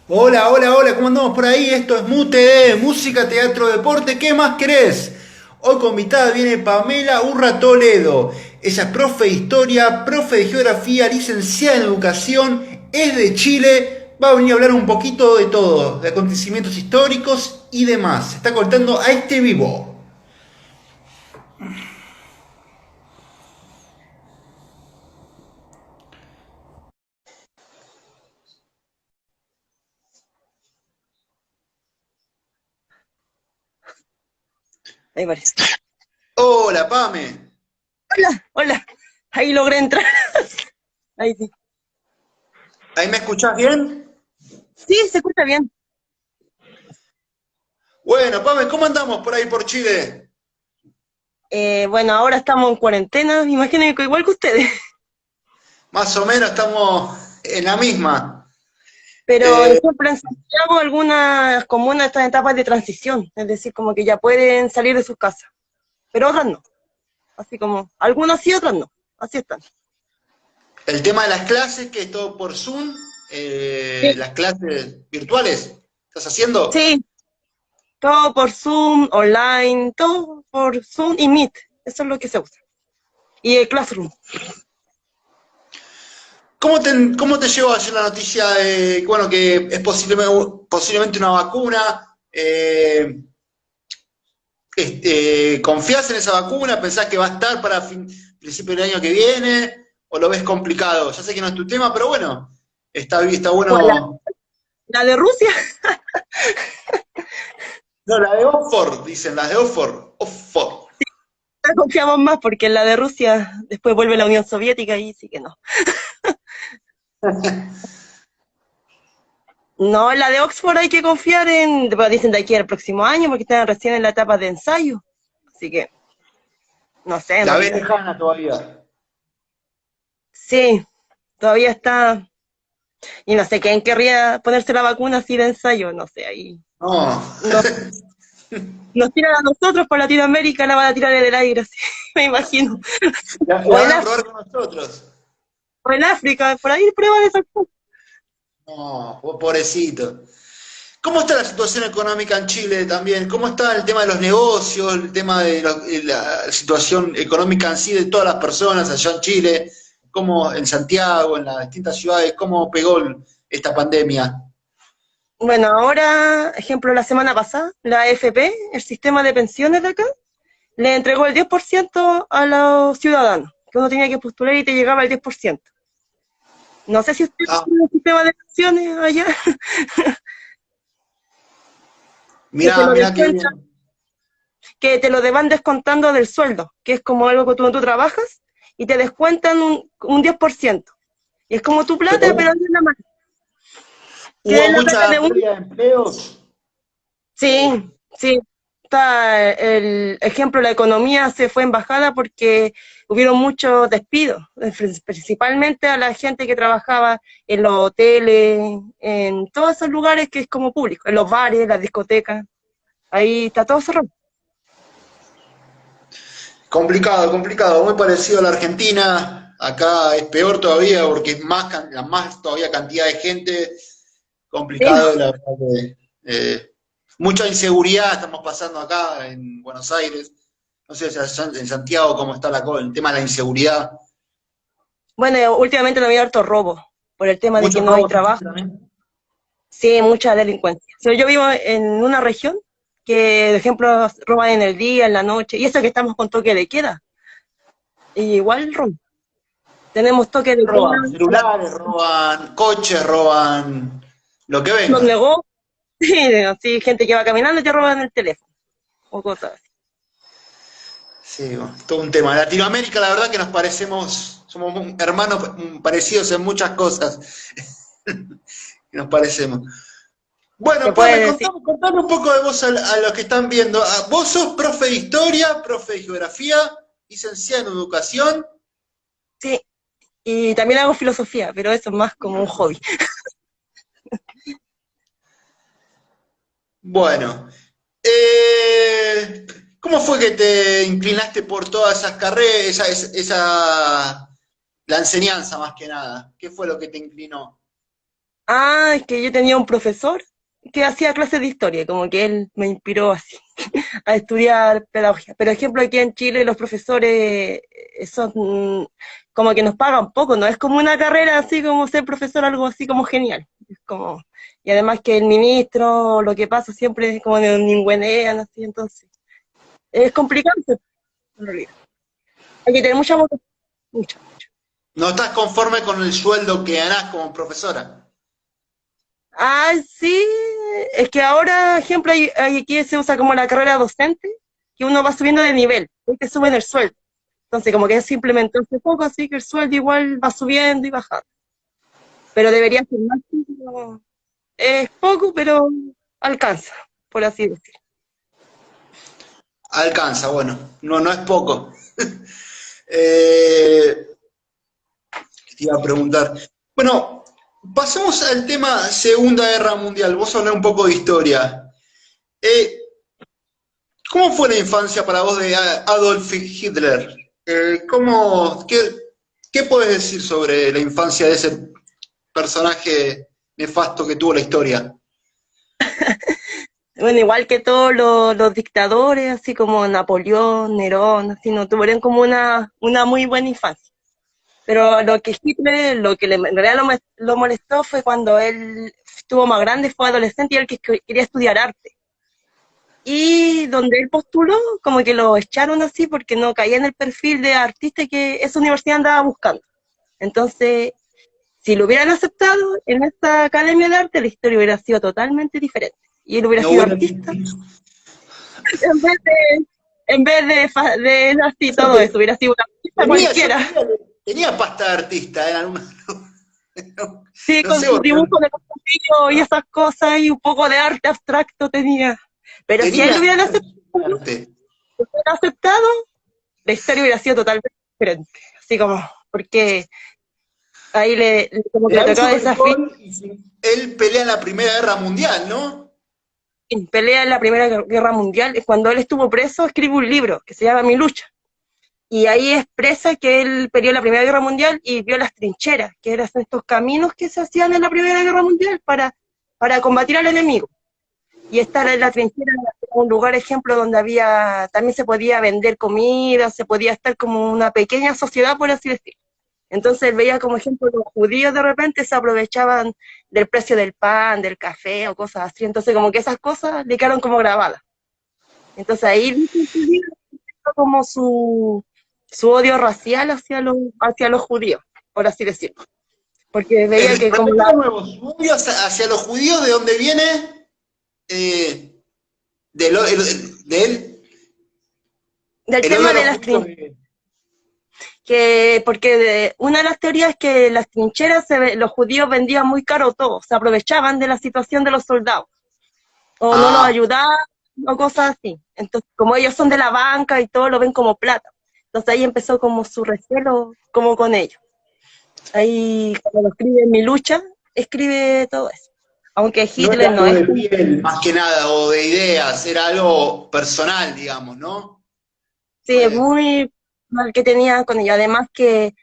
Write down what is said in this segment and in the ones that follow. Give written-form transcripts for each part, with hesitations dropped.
Hola, hola, hola, ¿cómo andamos por ahí? Esto es Mute, música, teatro, deporte, ¿qué más querés? Hoy con invitada viene Pamela Urra Toledo. Ella es profe de historia, profe de geografía, licenciada en educación, es de Chile, va a venir a hablar un poquito de todo, de acontecimientos históricos y demás. Se está cortando a este vivo. Ahí parece. Hola, Pame. Hola, hola. Ahí logré entrar. Ahí sí. ¿Ahí me escuchás bien? Sí, se escucha bien. Bueno, Pame, ¿cómo andamos por ahí por Chile? Bueno, ahora estamos en cuarentena, me imagino que igual que ustedes. Más o menos estamos en la misma. Pero Eh, ejemplo, en Santiago algunas comunas están en etapas de transición, es decir, como que ya pueden salir de sus casas, pero otras no. Así como, algunas sí, otras no. Así están. El tema de las clases, que es todo por Zoom, Sí, las clases virtuales, ¿estás haciendo? sí, todo por Zoom, online, todo por Zoom y Meet. Eso es lo que se usa. Y el Classroom. ¿Cómo te llegó ayer la noticia de bueno, que es posiblemente una vacuna? ¿Confías en esa vacuna? ¿Pensás que va a estar para principio del año que viene? ¿O lo ves complicado? Ya sé que no es tu tema, pero bueno, está ¿Cuál? bueno. La de Rusia. No, la de Oxford, dicen, las de Oxford. Oxford. Confiamos más porque en la de Rusia después vuelve la Unión Soviética y sí que no. No, la de Oxford hay que confiar en, bueno, dicen de aquí al próximo año porque están recién en la etapa de ensayo. Así que, no sé, en La ves realidad. lejana todavía. Sí, todavía está, y no sé quién querría ponerse la vacuna así de ensayo, no sé, ahí No. nos, nos tiran a nosotros por Latinoamérica, la van a tirar en el aire, así, me imagino. La O en, van a Af- probar con nosotros. o en África, por ahí prueban esas cosas. No, pobrecito. ¿Cómo está la situación económica en Chile también? ¿Cómo está el tema de los negocios, el tema de la situación económica en sí de todas las personas allá en Chile? ¿Cómo en Santiago, en las distintas ciudades, cómo pegó esta pandemia? Bueno, ahora, ejemplo, la semana pasada, la AFP, el sistema de pensiones de acá, le entregó el 10% a los ciudadanos, que uno tenía que postular y te llegaba el 10%. No sé si usted Ah, tiene un sistema de pensiones allá, que te mirá, lo mirá qué descuentan, bien. que te lo van descontando del sueldo, que es como algo que tú trabajas y te descuentan un 10%. Y es como tu Pero plata, pero en la mano, que es hubo la plata mucha de uno. pérdida de empleos. Sí, sí. Está el ejemplo, la economía se fue en bajada porque hubieron muchos despidos, principalmente a la gente que trabajaba en los hoteles, en todos esos lugares que es como público, en los bares, las discotecas, ahí está todo cerrado. Complicado, complicado, muy parecido a la Argentina. Acá es peor todavía porque es más, la más todavía cantidad de gente. Sí, Complicado, la verdad que mucha inseguridad estamos pasando acá en Buenos Aires. No sé, si allá en Santiago cómo está el tema de la inseguridad. bueno, últimamente no había harto robo por el tema de que Muchos no hay robos en trabajo, Chile también. sí, mucha delincuencia. So, yo vivo en una región que, de ejemplo, roban en el día, en la noche, y eso que estamos con toque de queda, y igual roban. Tenemos toque de queda, Roban celulares, roban coches, roban lo que los venga. negocios, sí, así, gente que va caminando y te roban el teléfono, o cosas así. Sí, bueno, todo un tema. Latinoamérica, la verdad que nos parecemos, somos hermanos parecidos en muchas cosas. Nos parecemos. Se Bueno, puede Pame, decir, contame un poco de vos a los que están viendo. Vos sos profe de historia, profe de geografía, licenciada en educación. sí, y también hago filosofía, pero eso es más como un hobby. Bueno, ¿cómo fue que te inclinaste por todas esas carreras, la enseñanza más que nada? ¿Qué fue lo que te inclinó? Ah, es que yo tenía un profesor que hacía clases de historia, como que él me inspiró así a estudiar pedagogía. Pero, ejemplo, aquí en Chile los profesores son como que nos pagan poco, no es como una carrera así como ser profesor, algo así como genial. Es como, y además que el ministro, lo que pasa siempre es como de ningüenean, así, entonces es complicado, en realidad. Hay que tener mucha vocación, mucha. ¿No estás conforme con el sueldo que ganás como profesora? Ah, sí, es que ahora, ejemplo, aquí se usa como la carrera docente, que uno va subiendo de nivel, y te suben el sueldo. Entonces, como que se implementó hace poco, así que el sueldo igual va subiendo y bajando. Pero debería ser más, pero es poco, pero alcanza, por así decirlo. Alcanza, bueno, no, no es poco. Eh, te iba a preguntar. Bueno, pasamos al tema Segunda Guerra Mundial. Vos hablás un poco de historia. Eh, ¿Cómo fue la infancia para vos de Adolf Hitler? ¿Qué podés decir sobre la infancia de ese personaje nefasto que tuvo la historia? Bueno, igual que todos los dictadores, así como Napoleón, Nerón, así, no tuvieron como una muy buena infancia. Pero lo que Hitler, lo que en realidad lo molestó fue cuando él estuvo más grande, fue adolescente y él que quería estudiar arte. Y donde él postuló, como que lo echaron así porque no caía en el perfil de artista que esa universidad andaba buscando. Entonces, si lo hubieran aceptado en esta academia de arte, la historia hubiera sido totalmente diferente. Y él hubiera No sido hubiera- artista en vez de así todo eso, hubiera sido un artista Yo cualquiera. tenía pasta de artista en alguna. Sí, No con sé, sus dibujos de los y esas cosas y un poco de arte abstracto tenía. Pero si a él tenía lo arte. hubieran aceptado, la historia hubiera sido totalmente diferente. Así como, porque ahí como que le Era un tocaba desafío supergol y él pelea en la Primera Guerra Mundial, ¿no? en pelea en la Primera Guerra Mundial. Y cuando él estuvo preso, escribe un libro que se llama Mi lucha. Y ahí expresa que él peleó en la Primera Guerra Mundial y vio las trincheras, que eran estos caminos que se hacían en la Primera Guerra Mundial para combatir al enemigo. Y estar en la trinchera era un lugar ejemplo donde también se podía vender comida, se podía estar como una pequeña sociedad, por así decirlo. Entonces él veía como ejemplo los judíos de repente se aprovechaban del precio del pan, del café o cosas así. Entonces como que esas cosas le quedaron como grabadas. Entonces ahí como su odio racial hacia los judíos, por así decirlo. Porque veía que como Repetí de nuevo, su odio hacia los judíos, ¿de dónde viene? Eh, de él, del el odio tema a de los las judíos. trincheras, porque una de las teorías es que las trincheras los judíos vendían muy caro todo, se aprovechaban de la situación de los soldados, o no los Ah, ayudaban, o cosas así. Entonces, como ellos son de la banca y todo lo ven como plata. Entonces ahí empezó como su recelo como con ellos. Ahí cuando escribe Mi lucha, escribe todo eso. Aunque no Hitler era no algo es, de piel, más que nada, o de ideas, era algo personal, digamos, ¿no? sí, es muy mal que tenía con ellos. Además que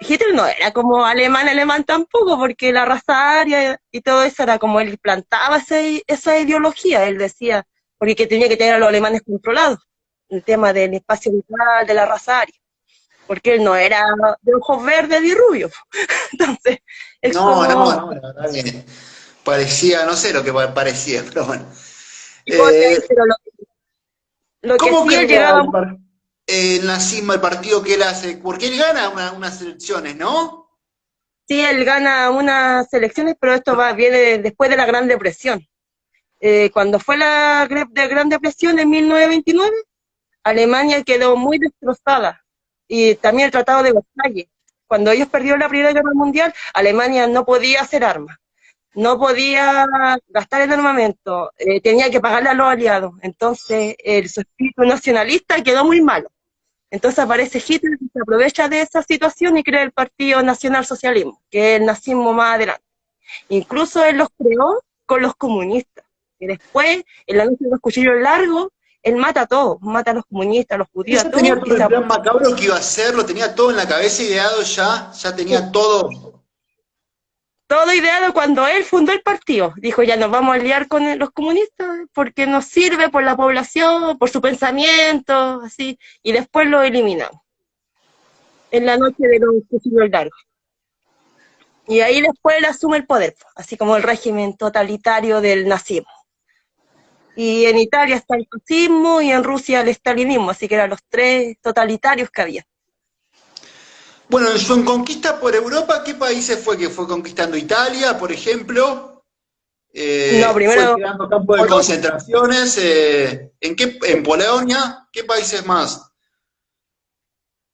Hitler no era como alemán tampoco, porque la raza aria y todo eso era como él plantaba esa ideología, él decía, porque que tenía que tener a los alemanes controlados, el tema del espacio vital, de la raza aria, porque él no era de ojos verdes y rubios. Entonces, es No, no, como, no, la verdad que parecía, no sé lo que parecía, pero bueno. y como te Eh, digo, pero lo que ¿Cómo sí él crea llegaba, el nazismo, el partido que él hace? Porque él gana unas elecciones, ¿no? sí, él gana unas elecciones, pero esto viene después de la Gran Depresión. Cuando fue la Gran Depresión en 1929, Alemania quedó muy destrozada y también el Tratado de Versalles. Cuando ellos perdieron la Primera Guerra Mundial, Alemania no podía hacer armas, no podía gastar en armamento, tenía que pagarle a los aliados. Entonces, su espíritu nacionalista quedó muy malo. Entonces aparece Hitler y se aprovecha de esa situación y crea el Partido Nacional Socialismo, que es el nazismo más adelante. Incluso él los creó con los comunistas. Y después, en la noche de los cuchillos largos, él mata a todos, mata a los comunistas, a los Él judíos, a ya tenía todos, todo el plan macabro que iba a hacer, lo tenía todo en la cabeza ideado ya, ya tenía todo. todo ideado cuando él fundó el partido. Dijo, ya nos vamos a liar con los comunistas porque nos sirve por la población, por su pensamiento, así, y después lo eliminamos en la noche de los fusiles largos. Y ahí después él asume el poder, así como el régimen totalitario del nazismo. Y en Italia está el fascismo y en Rusia el estalinismo, así que eran los tres totalitarios que había. Bueno, en su conquista por Europa, ¿qué países fue que fue conquistando? Italia, por ejemplo, No, fue primero creando campos de Polonia. concentraciones, ¿en Polonia? ¿Qué países más?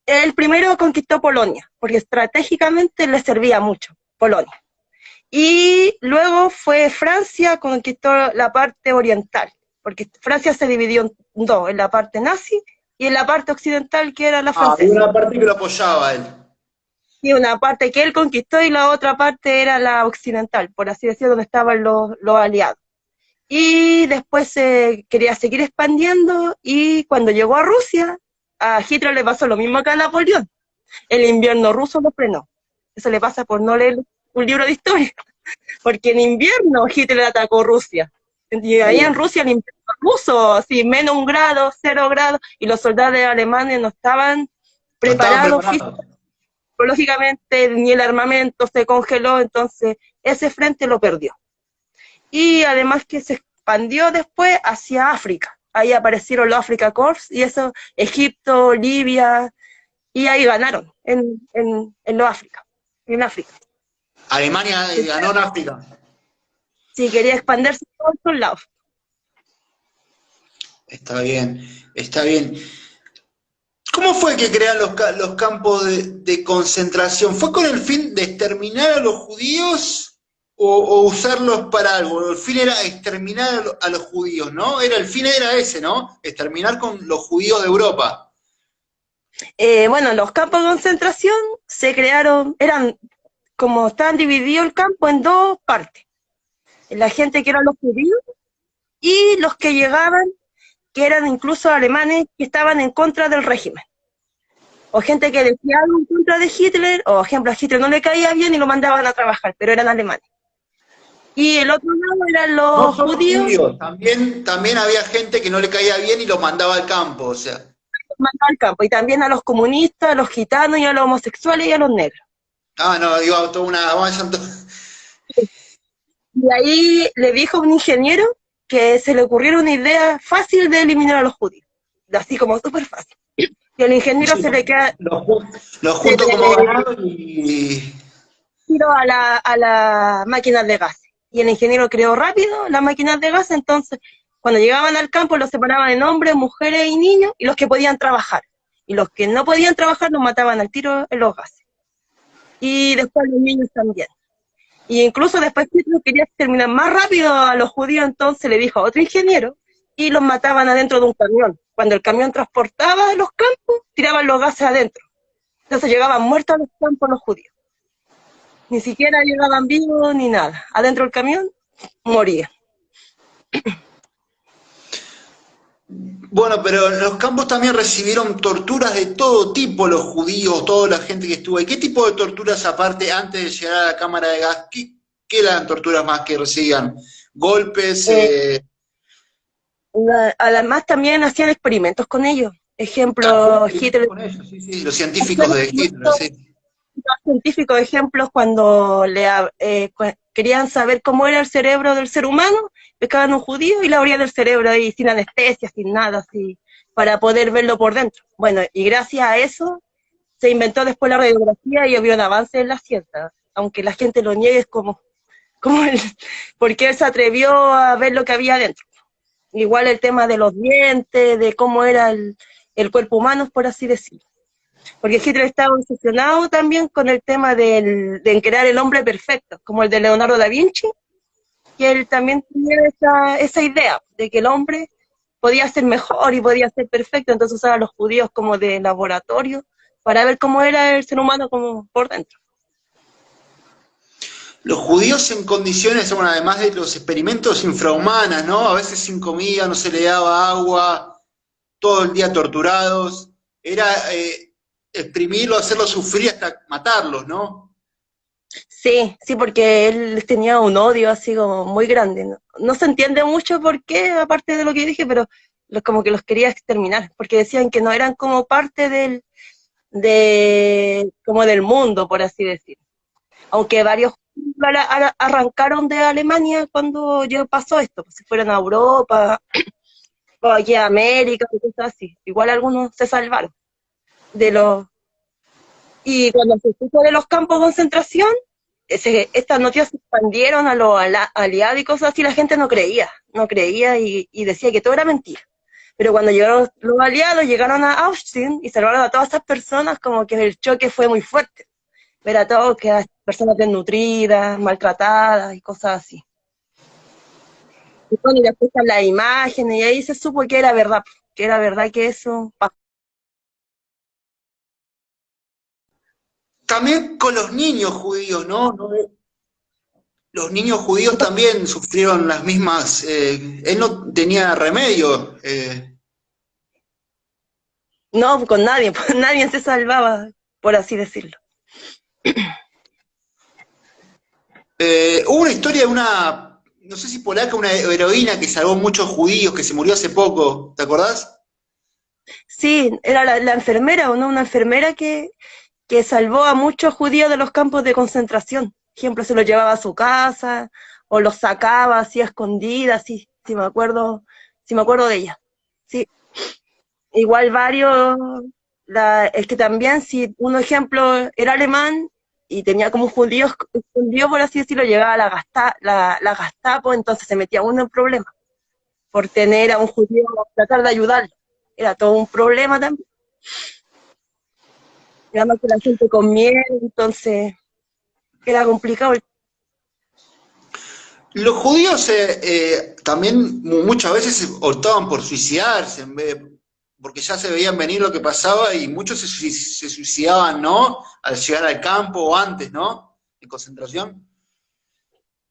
Él primero conquistó Polonia, porque estratégicamente le servía mucho, Polonia. Y luego fue Francia, conquistó la parte oriental, porque Francia se dividió en dos, en la parte nazi y en la parte occidental, que era la Ah, había francesa. una parte que lo apoyaba él. Y una parte que él conquistó y la otra parte era la occidental, por así decirlo, donde estaban los aliados. Y después quería seguir expandiendo y cuando llegó a Rusia, a Hitler le pasó lo mismo que a Napoleón. El invierno ruso lo frenó. Eso le pasa por no leer un libro de historia, porque en invierno Hitler atacó Rusia. Y ahí en Rusia el invierno ruso, así, menos 1 grado, 0 grados, y los soldados alemanes no estaban No estaban preparados preparados. psicológicamente, ni el armamento se congeló, entonces ese frente lo perdió. Y además que se expandió después hacia África. Ahí aparecieron los Africa Corps y eso, Egipto, Libia, y ahí ganaron en los África, en África. Alemania ganó en África. Sí, quería expandirse a todos los lados. Está bien, está bien. ¿Cómo fue que crean los campos de concentración? ¿Fue con el fin de exterminar a los judíos o usarlos para algo? El fin era exterminar a los judíos, ¿no? El fin era ese, ¿no? Exterminar con los judíos de Europa. Bueno, los campos de concentración se crearon, eran como estaban divididos el campo en dos partes. La gente que eran los judíos y los que llegaban, que eran incluso alemanes que estaban en contra del régimen. O gente que decía algo en contra de Hitler, o ejemplo, a Hitler no le caía bien y lo mandaban a trabajar, pero eran alemanes. Y el otro lado eran No los solo judíos, judíos, también había gente que no le caía bien y los mandaba al campo, o sea. mandaban al campo, y también a los comunistas, a los gitanos, y a los homosexuales y a los negros. Ah, no, digo, toda una. Y ahí le dijo a un ingeniero que se le ocurriera una idea fácil de eliminar a los judíos, así como súper fácil. Y al ingeniero Sí, se le queda, los se junto como le ganado y. tiró a la máquinas de gas. Y el ingeniero creó rápido las máquinas de gas, entonces cuando llegaban al campo los separaban en hombres, mujeres y niños, y los que podían trabajar. Y los que no podían trabajar los mataban al tiro en los gases. Y después los niños también. Y incluso después Hitler quería exterminar más rápido a los judíos, entonces le dijo a otro ingeniero y los mataban adentro de un camión. Cuando el camión transportaba los campos, tiraban los gases adentro. Entonces llegaban muertos a los campos los judíos. Ni siquiera llegaban vivos ni nada. Adentro del camión, morían. Bueno, pero los campos también recibieron torturas de todo tipo, los judíos, toda la gente que estuvo ahí. ¿Qué tipo de torturas aparte, antes de llegar a la cámara de gas, qué eran torturas más que recibían? ¿Golpes? Además también hacían experimentos con ellos. Hacían Ejemplo, experimentos Hitler. con ellos, sí, sí, los científicos de Hitler, sí. Científicos ejemplos cuando querían saber cómo era el cerebro del ser humano, pescaban un judío y le abrían el cerebro ahí sin anestesia, sin nada, así, para poder verlo por dentro. Bueno, y gracias a eso se inventó después la radiografía y había un avance en la ciencia, aunque la gente lo niegue, es como él, porque él se atrevió a ver lo que había adentro. Igual el tema de los dientes, de cómo era el cuerpo humano, por así decirlo. Porque Hitler estaba obsesionado también con el tema de crear el hombre perfecto, como el de Leonardo da Vinci, y él también tenía esa idea de que el hombre podía ser mejor y podía ser perfecto, entonces usaba a los judíos como de laboratorio para ver cómo era el ser humano como por dentro. Los judíos en condiciones, bueno, además de los experimentos infrahumanas, ¿no? A veces sin comida, no se le daba agua, todo el día torturados. Era exprimirlos, hacerlos sufrir hasta matarlos, ¿no? Sí, sí, porque él tenía un odio así como muy grande. No, no se entiende mucho por qué, aparte de lo que dije, pero como que los quería exterminar, porque decían que no eran como parte como del mundo, por así decir. Aunque varios arrancaron de Alemania cuando ya pasó esto, pues se fueron a Europa, o aquí a América, y cosas así. Igual algunos se salvaron de los... Y cuando se supo de los campos de concentración, estas noticias se expandieron a los aliados y cosas así, la gente no creía y decía que todo era mentira. Pero cuando llegaron los aliados, llegaron a Auschwitz y salvaron a todas esas personas, como que el choque fue muy fuerte. Ver a todos que a personas desnutridas, maltratadas y cosas así. Y bueno, y después están las imágenes, y ahí se supo que era verdad que eso pasó. También con los niños judíos, ¿no? Los niños judíos también sufrieron las mismas, él no tenía remedio. No, con nadie, pues, nadie se salvaba, por así decirlo. Hubo una historia de una, no sé si polaca, una heroína que salvó muchos judíos, que se murió hace poco, ¿te acordás? Sí, era la enfermera, ¿o no? Una enfermera que salvó a muchos judíos de los campos de concentración. Por ejemplo, se los llevaba a su casa, o los sacaba así a escondidas, sí me acuerdo de ella. Sí, igual varios, es que también si un ejemplo era alemán y tenía como judíos escondidos, por así decirlo, llegaba la Gestapo, entonces se metía uno en problemas por tener a un judío, tratar de ayudarlo. Era todo un problema también. Además que la gente con miedo, entonces era complicado. Los judíos también muchas veces optaban por suicidarse, porque ya se veían venir lo que pasaba y muchos se suicidaban, ¿no? Al llegar al campo o antes, ¿no? En concentración.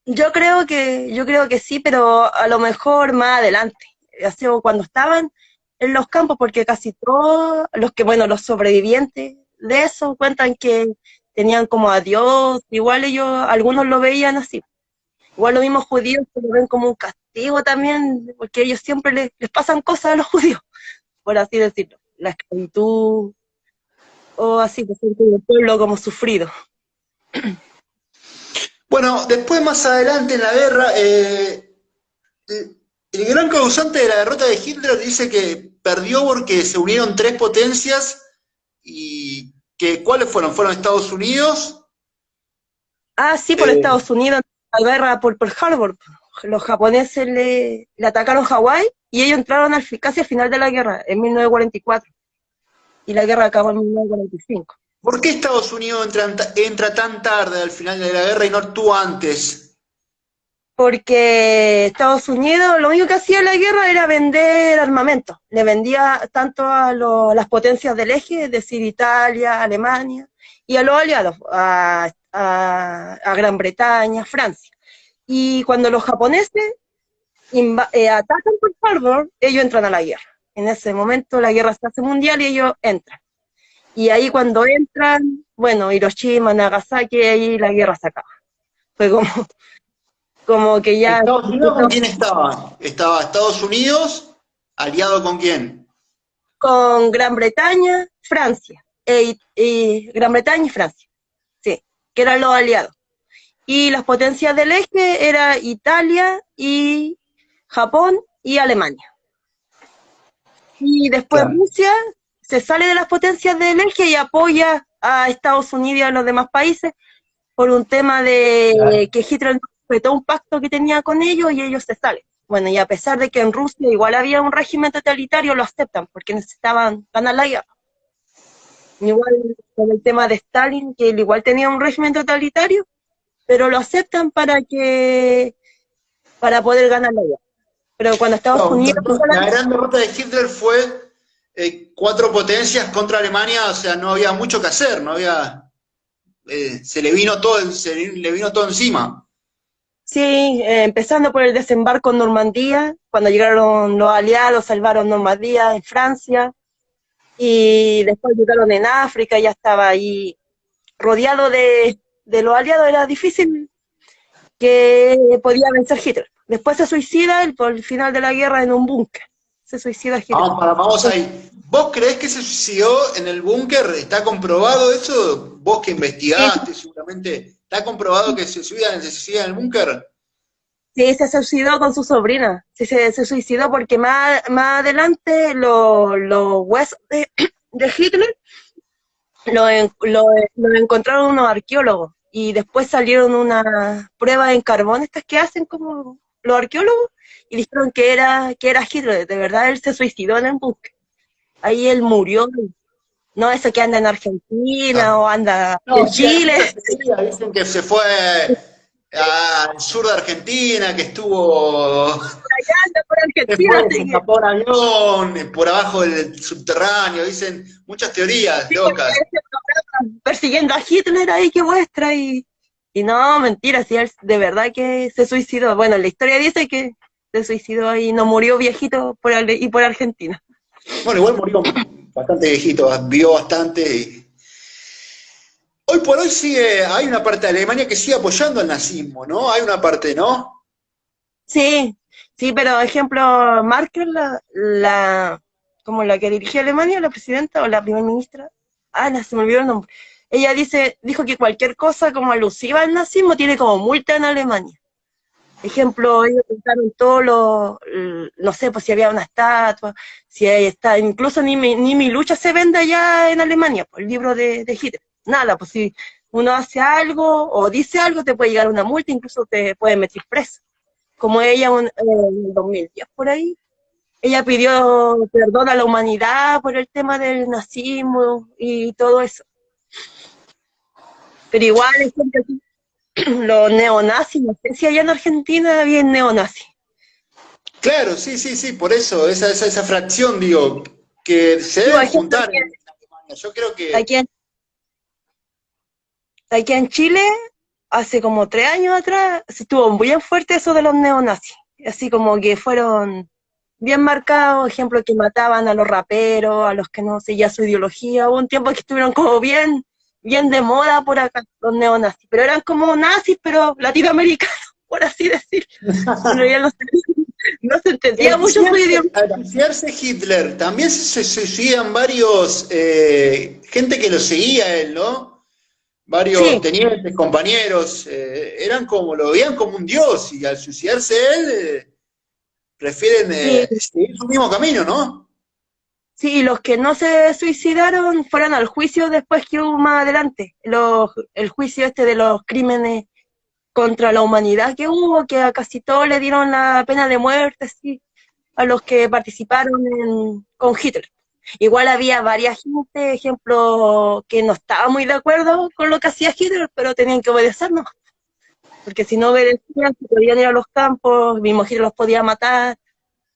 Yo creo que sí, pero a lo mejor más adelante, así como cuando estaban en los campos, porque casi todos los sobrevivientes de eso cuentan que tenían como a Dios, igual ellos, algunos lo veían así. Igual los mismos judíos que lo ven como un castigo también, porque ellos siempre les pasan cosas a los judíos, por así decirlo. La esclavitud, o así, que sienten el pueblo como sufrido. Bueno, después más adelante en la guerra, el gran causante de la derrota de Hitler dice que perdió porque se unieron tres potencias y que ¿cuáles fueron? Fueron Estados Unidos, Ah, sí, por eh, Estados Unidos, la guerra por Pearl Harbor. Los japoneses le atacaron Hawái y ellos entraron casi al final de la guerra, en 1944, y la guerra acabó en 1945. ¿por qué Estados Unidos entra tan tarde al final de la guerra y no actuó antes? Porque Estados Unidos lo único que hacía en la guerra era vender armamento. Le vendía tanto a las potencias del eje, es decir, Italia, Alemania, y a los aliados, a Gran Bretaña, Francia. Y cuando los japoneses atacan por Harbor, ellos entran a la guerra. En ese momento la guerra se hace mundial y ellos entran. Y ahí cuando entran, bueno, Hiroshima, Nagasaki, ahí la guerra se acaba. Fue como que ya ¿Estados Unidos con quién estaba? Estaba Estados Unidos, aliado con quién. con Gran Bretaña, Francia, y Gran Bretaña y Francia, sí, que eran los aliados. Y las potencias del eje era Italia y Japón y Alemania. Y después Claro. Rusia se sale de las potencias del eje y apoya a Estados Unidos y a los demás países por un tema de que Hitler no respetó un pacto que tenía con ellos y ellos se salen. Bueno, y a pesar de que en Rusia igual había un régimen totalitario, lo aceptan porque necesitaban ganar la guerra. Igual con el tema de Stalin, que él igual tenía un régimen totalitario, pero lo aceptan para poder ganar la guerra. Pero cuando Estados No, Unidos la gran derrota de Hitler fue cuatro potencias contra Alemania, o sea, no había mucho que hacer, no había, se le vino todo encima. sí, empezando por el desembarco en Normandía, cuando llegaron los aliados, salvaron Normandía en Francia, y después llegaron en África, ya estaba ahí rodeado de los aliados era difícil que podía vencer Hitler. Después se suicida él por el final de la guerra en un búnker. Se suicida Hitler. Vamos ahí. ¿Vos creés que se suicidó en el búnker? ¿Está comprobado eso? Vos que investigaste, seguramente, ¿está comprobado que se suicida en el búnker? Sí, se suicidó con su sobrina. Sí, se suicidó porque más adelante los huesos de Hitler lo encontraron unos arqueólogos y después salieron unas pruebas en carbón, estas que hacen como los arqueólogos, y dijeron que era Hitler. De verdad, él se suicidó en el búnker. Ahí él murió. No eso que anda en Argentina o anda en Chile. Dicen que se fue al sur de Argentina, que estuvo... Allá anda por Argentina. Después se escapó en avión, por abajo del subterráneo, dicen muchas teorías locas. Persiguiendo a Hitler ahí que muestra y no, mentira, si él de verdad que se suicidó. Bueno, la historia dice que se suicidó y no murió viejito por Argentina. Bueno, igual murió bastante viejito, vivió bastante. Hoy por hoy hay una parte de Alemania que sigue apoyando al nazismo, ¿no? Hay una parte, ¿no? Sí, pero ejemplo, Merkel, como la que dirigía Alemania, la presidenta o la primera ministra, se me olvidó el nombre. Ella dijo que cualquier cosa como alusiva al nazismo tiene como multa en Alemania. Ejemplo, ellos pintaron no sé, pues si había una estatua, si ahí está, incluso ni mi lucha se vende allá en Alemania, por el libro de Hitler. Nada, pues si uno hace algo o dice algo, te puede llegar una multa, incluso te pueden meter preso. Como ella en el 2010, por ahí, ella pidió perdón a la humanidad por el tema del nazismo y todo eso. Pero igual, ejemplo, los neonazis, no sé si allá en Argentina había neonazis. Claro, sí, por eso, esa fracción, digo, que se deben juntar en Alemania. Yo creo que... Aquí en Chile, hace como 3 años atrás, estuvo muy fuerte eso de los neonazis. Así como que fueron bien marcados, ejemplo, que mataban a los raperos, a los que no seguía su ideología. Hubo un tiempo que estuvieron como bien de moda por acá, los neonazis. Pero eran como nazis, pero latinoamericanos, por así decir. No se entendía mucho su ideología. Al iniciarse Hitler, también se suicidan varios, gente que lo seguía a él, ¿no? Varios tenientes, compañeros, lo veían como un dios, y al suicidarse él, prefieren seguir su mismo camino, ¿no? Sí, los que no se suicidaron fueron al juicio después que hubo más adelante, el juicio de los crímenes contra la humanidad que hubo, que a casi todos le dieron la pena de muerte, sí, a los que participaron con Hitler. Igual había varias gente, ejemplo, que no estaba muy de acuerdo con lo que hacía Hitler, pero tenían que obedecernos, porque si no obedecían, se podían ir a los campos, mismo Hitler los podía matar,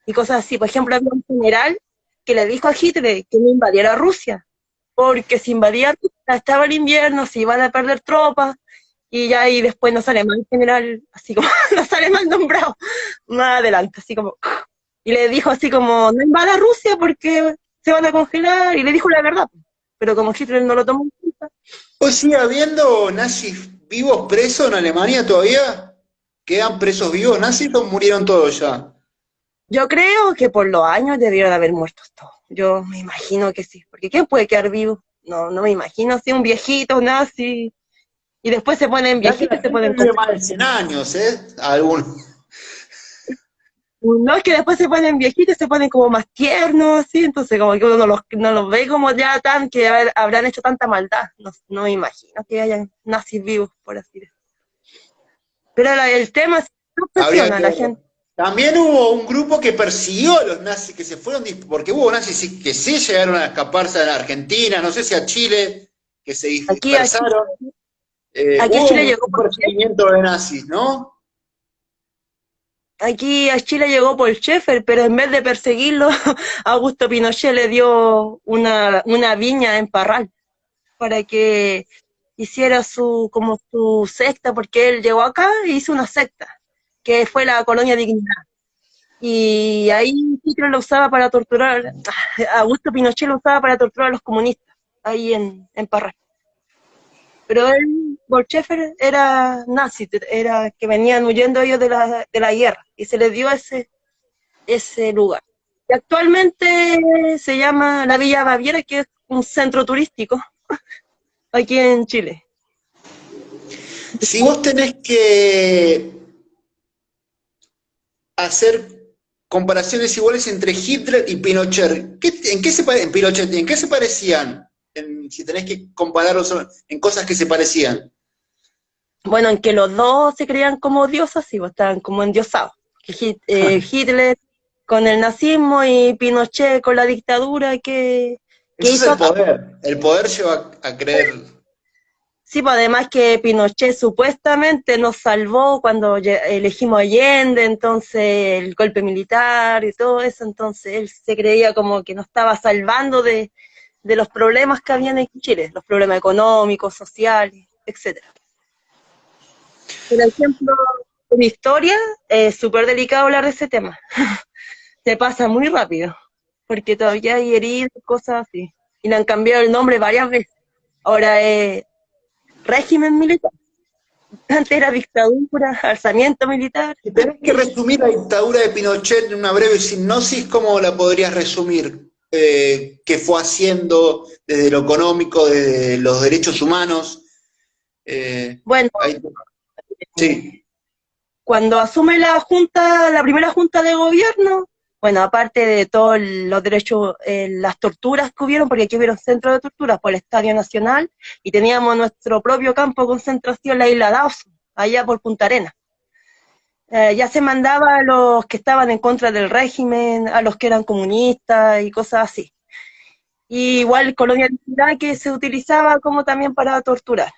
y cosas así. Por ejemplo, había un general que le dijo a Hitler que no invadiera Rusia, porque si invadía Rusia estaba el invierno, se iban a perder tropas, y ya ahí después no sale mal el general, así como, no sale mal nombrado, más adelante, así como, y le dijo así como, no invada Rusia porque se van a congelar, y le dijo la verdad, pero como Hitler no lo tomó en cuenta. ¿Hoy sigue habiendo nazis vivos presos en Alemania todavía? ¿Quedan presos vivos nazis o murieron todos ya? Yo creo que por los años debieron haber muerto todos. Yo me imagino que sí, porque ¿quién puede quedar vivo? No me imagino así un viejito nazi, y después se ponen viejitos y se ponen... Vive más de 100 años, algunos. No, es que después se ponen viejitos, se ponen como más tiernos, ¿sí? Entonces como que uno no los ve como ya tan, que habrán hecho tanta maldad. No me imagino que hayan nazis vivos, por así decirlo. Pero el tema es que obsesiona a la gente. También hubo un grupo que persiguió a los nazis que se fueron, porque hubo nazis que sí llegaron a escaparse a la Argentina, no sé si a Chile, que se dispersaron. Aquí a Chile llegó un perseguimiento de nazis, ¿no? Aquí a Chile llegó Paul Schaeffer, pero en vez de perseguirlo, Augusto Pinochet le dio una viña en Parral para que hiciera como su secta, porque él llegó acá e hizo una secta, que fue la Colonia Dignidad. Y ahí Hitler lo usaba para torturar, Augusto Pinochet lo usaba para torturar a los comunistas, ahí en Parral. pero él, Bolchefer, era nazi, era que venían huyendo ellos de la guerra, y se les dio ese lugar. Y actualmente se llama la Villa Baviera, que es un centro turístico aquí en Chile. Si vos tenés que hacer comparaciones iguales entre Hitler y Pinochet, ¿en qué se parecían? Si tenés que compararlos en cosas que se parecían. Bueno, en que los dos se creían como diosas, y estaban como endiosados. Hitler con el nazismo y Pinochet con la dictadura que Eso es hizo el acá. poder. El poder lleva a creer. Sí, pues además que Pinochet supuestamente nos salvó cuando elegimos a Allende, entonces el golpe militar y todo eso, entonces él se creía como que nos estaba salvando de los problemas que habían en Chile, los problemas económicos, sociales, etcétera. Por ejemplo, en historia es súper delicado hablar de ese tema. Se pasa muy rápido, porque todavía hay heridas, cosas así. Y le han cambiado el nombre varias veces. Ahora es régimen militar. Antes era dictadura, alzamiento militar. Si tenés que resumir la dictadura de Pinochet en una breve sinopsis, ¿cómo la podrías resumir? ¿Qué fue haciendo desde lo económico, desde los derechos humanos? Bueno, Ahí, sí. cuando asume la junta, la primera junta de gobierno, bueno, aparte de todos los derechos, las torturas que hubieron, porque aquí hubieron centros de torturas por el Estadio Nacional, y teníamos nuestro propio campo de concentración, la isla Dawson, allá por Punta Arenas. Ya se mandaba a los que estaban en contra del régimen, a los que eran comunistas y cosas así. Y igual colonialidad que se utilizaba como también para torturar,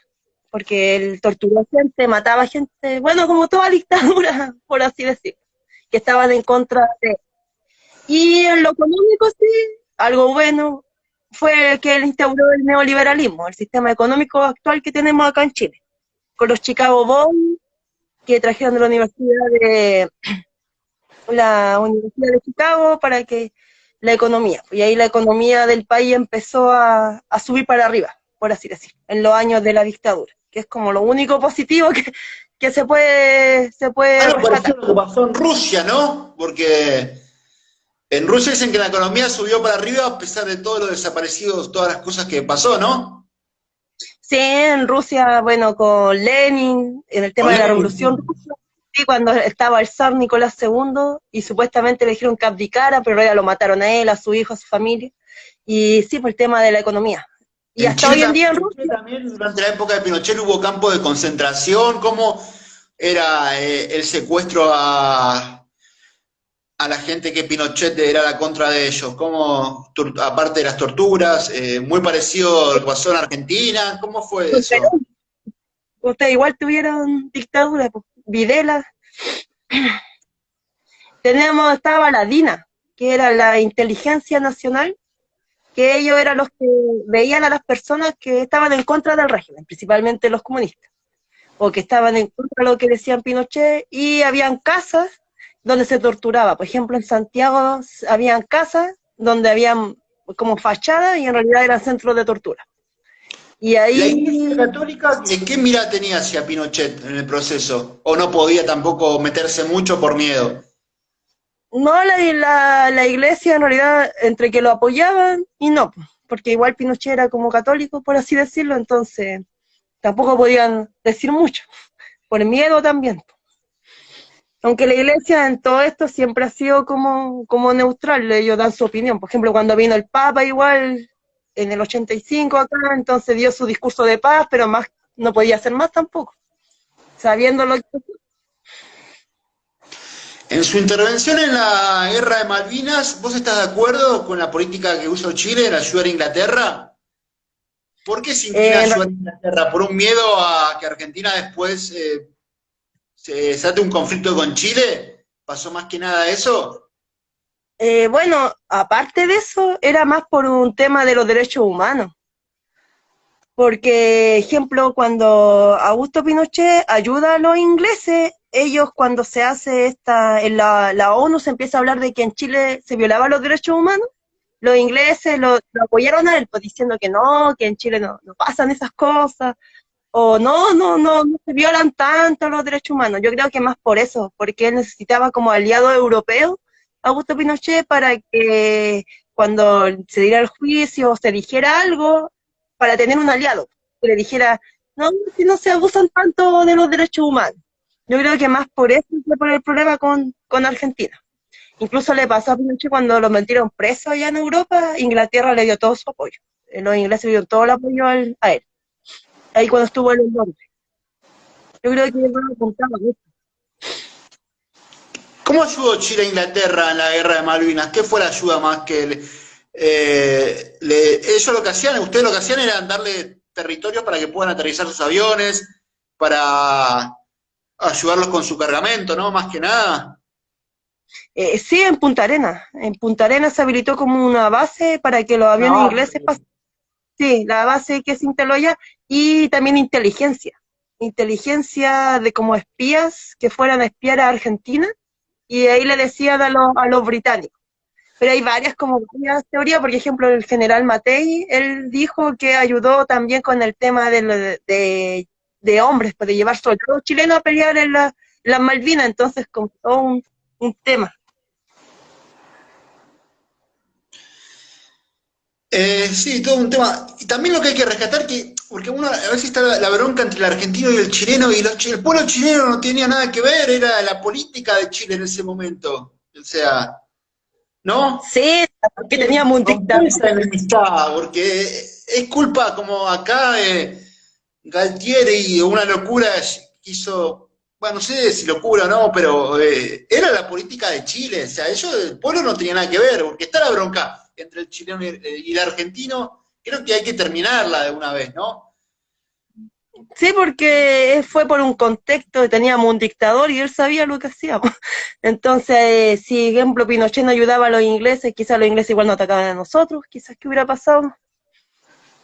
porque él torturó gente, mataba gente, bueno, como toda dictadura, por así decirlo, que estaban en contra de. Y en lo económico, sí, algo bueno fue que él instauró el neoliberalismo, el sistema económico actual que tenemos acá en Chile, con los Chicago Boys, que trajeron de la Universidad de Chicago para que la economía, y ahí la economía del país empezó a subir para arriba, por así decirlo, en los años de la dictadura, que es como lo único positivo que se puede Algo parecido rescatar. a lo que pasó en Rusia, ¿no? Porque en Rusia dicen que la economía subió para arriba a pesar de todos los desaparecidos, todas las cosas que pasó, ¿no? Sí, en Rusia, bueno, con Lenin, en el tema Con de la revolución Lenin. rusa, sí, cuando estaba el zar Nicolás II, y supuestamente le dijeron que abdicara, pero ya lo mataron a él, a su hijo, a su familia, y sí, por el tema de la economía. Y hasta hoy en día en En Chile Rusia, también durante la época de Pinochet hubo campos de concentración. ¿Cómo era el secuestro a la gente que Pinochet era la contra de ellos? ¿Cómo, aparte de las torturas, muy parecido a lo que pasó en Argentina? ¿Cómo fue eso? ustedes igual tuvieron dictadura, pues, Videla. Estaba la DINA, que era la inteligencia nacional, que ellos eran los que veían a las personas que estaban en contra del régimen, principalmente los comunistas, o que estaban en contra de lo que decían Pinochet, y habían casas donde se torturaba. Por ejemplo, en Santiago habían casas donde habían como fachadas y en realidad eran centros de tortura. Y ¿La Iglesia ahí, Católica qué mirada tenía hacia Pinochet en el proceso? ¿O no podía tampoco meterse mucho por miedo? no, la iglesia en realidad entre que lo apoyaban y no, porque igual Pinochet era como católico, por así decirlo, entonces tampoco podían decir mucho, por miedo también. Aunque la iglesia en todo esto siempre ha sido como neutral, ellos dan su opinión. Por ejemplo, cuando vino el Papa igual, en el 85 acá, entonces dio su discurso de paz, pero más no podía hacer más tampoco, sabiendo lo que. En su intervención en la guerra de Malvinas, ¿vos estás de acuerdo con la política que usó Chile en ayudar a Inglaterra? ¿Por qué se inclina a Eh, ayudar a Inglaterra? ¿Por un miedo a que Argentina después se desate un conflicto con Chile? ¿Pasó más que nada eso? bueno, aparte de eso, era más por un tema de los derechos humanos. Porque, ejemplo, cuando Augusto Pinochet ayuda a los ingleses, ellos cuando se hace en la ONU se empieza a hablar de que en Chile se violaban los derechos humanos, los ingleses lo apoyaron a él, pues diciendo que no, que en Chile no pasan esas cosas. o no se violan tanto los derechos humanos. Yo creo que más por eso, porque él necesitaba como aliado europeo a Augusto Pinochet para que cuando se diera el juicio o se dijera algo, para tener un aliado, que le dijera, no, si no se abusan tanto de los derechos humanos. Yo creo que más por eso fue por el problema con Argentina. Incluso le pasó a Pinochet cuando lo metieron preso allá en Europa, Inglaterra le dio todo su apoyo. Los ingleses le dieron todo el apoyo a él. Ahí cuando estuvo en el norte. Yo creo que no lo contaba mucho. ¿Cómo ayudó Chile a Inglaterra en la guerra de Malvinas? ¿Qué fue la ayuda más que ellos lo que hacían, ustedes lo que hacían era darle territorios para que puedan aterrizar sus aviones, para ayudarlos con su cargamento, ¿no? Más que nada. Sí, en Punta Arenas. En Punta Arenas se habilitó como una base para que los aviones ingleses pasen. Sí, la base que se instaló allá, y también inteligencia. Inteligencia de como espías que fueran a espiar a Argentina, y ahí le decían a los británicos. Pero hay varias teorías, por ejemplo, el general Matei, él dijo que ayudó también con el tema de hombres, pues de llevar soldados chilenos a pelear en las Malvinas, entonces como todo un tema. Sí, todo un tema. Y también lo que hay que rescatar, porque uno a veces está la bronca entre el argentino y el chileno, y el pueblo chileno no tenía nada que ver, era la política de Chile en ese momento. O sea, ¿no? Sí, porque teníamos un dictador. Esa enemistad, porque es culpa como acá de Galtieri, una locura quiso, bueno, no sé si locura o no, pero era la política de Chile, o sea, el pueblo no tenía nada que ver, porque está la bronca entre el chileno y el argentino, creo que hay que terminarla de una vez, ¿no? Sí, porque fue por un contexto, teníamos un dictador y él sabía lo que hacíamos. Entonces, si, ejemplo, Pinochet no ayudaba a los ingleses, quizás los ingleses igual no atacaban a nosotros, quizás qué hubiera pasado.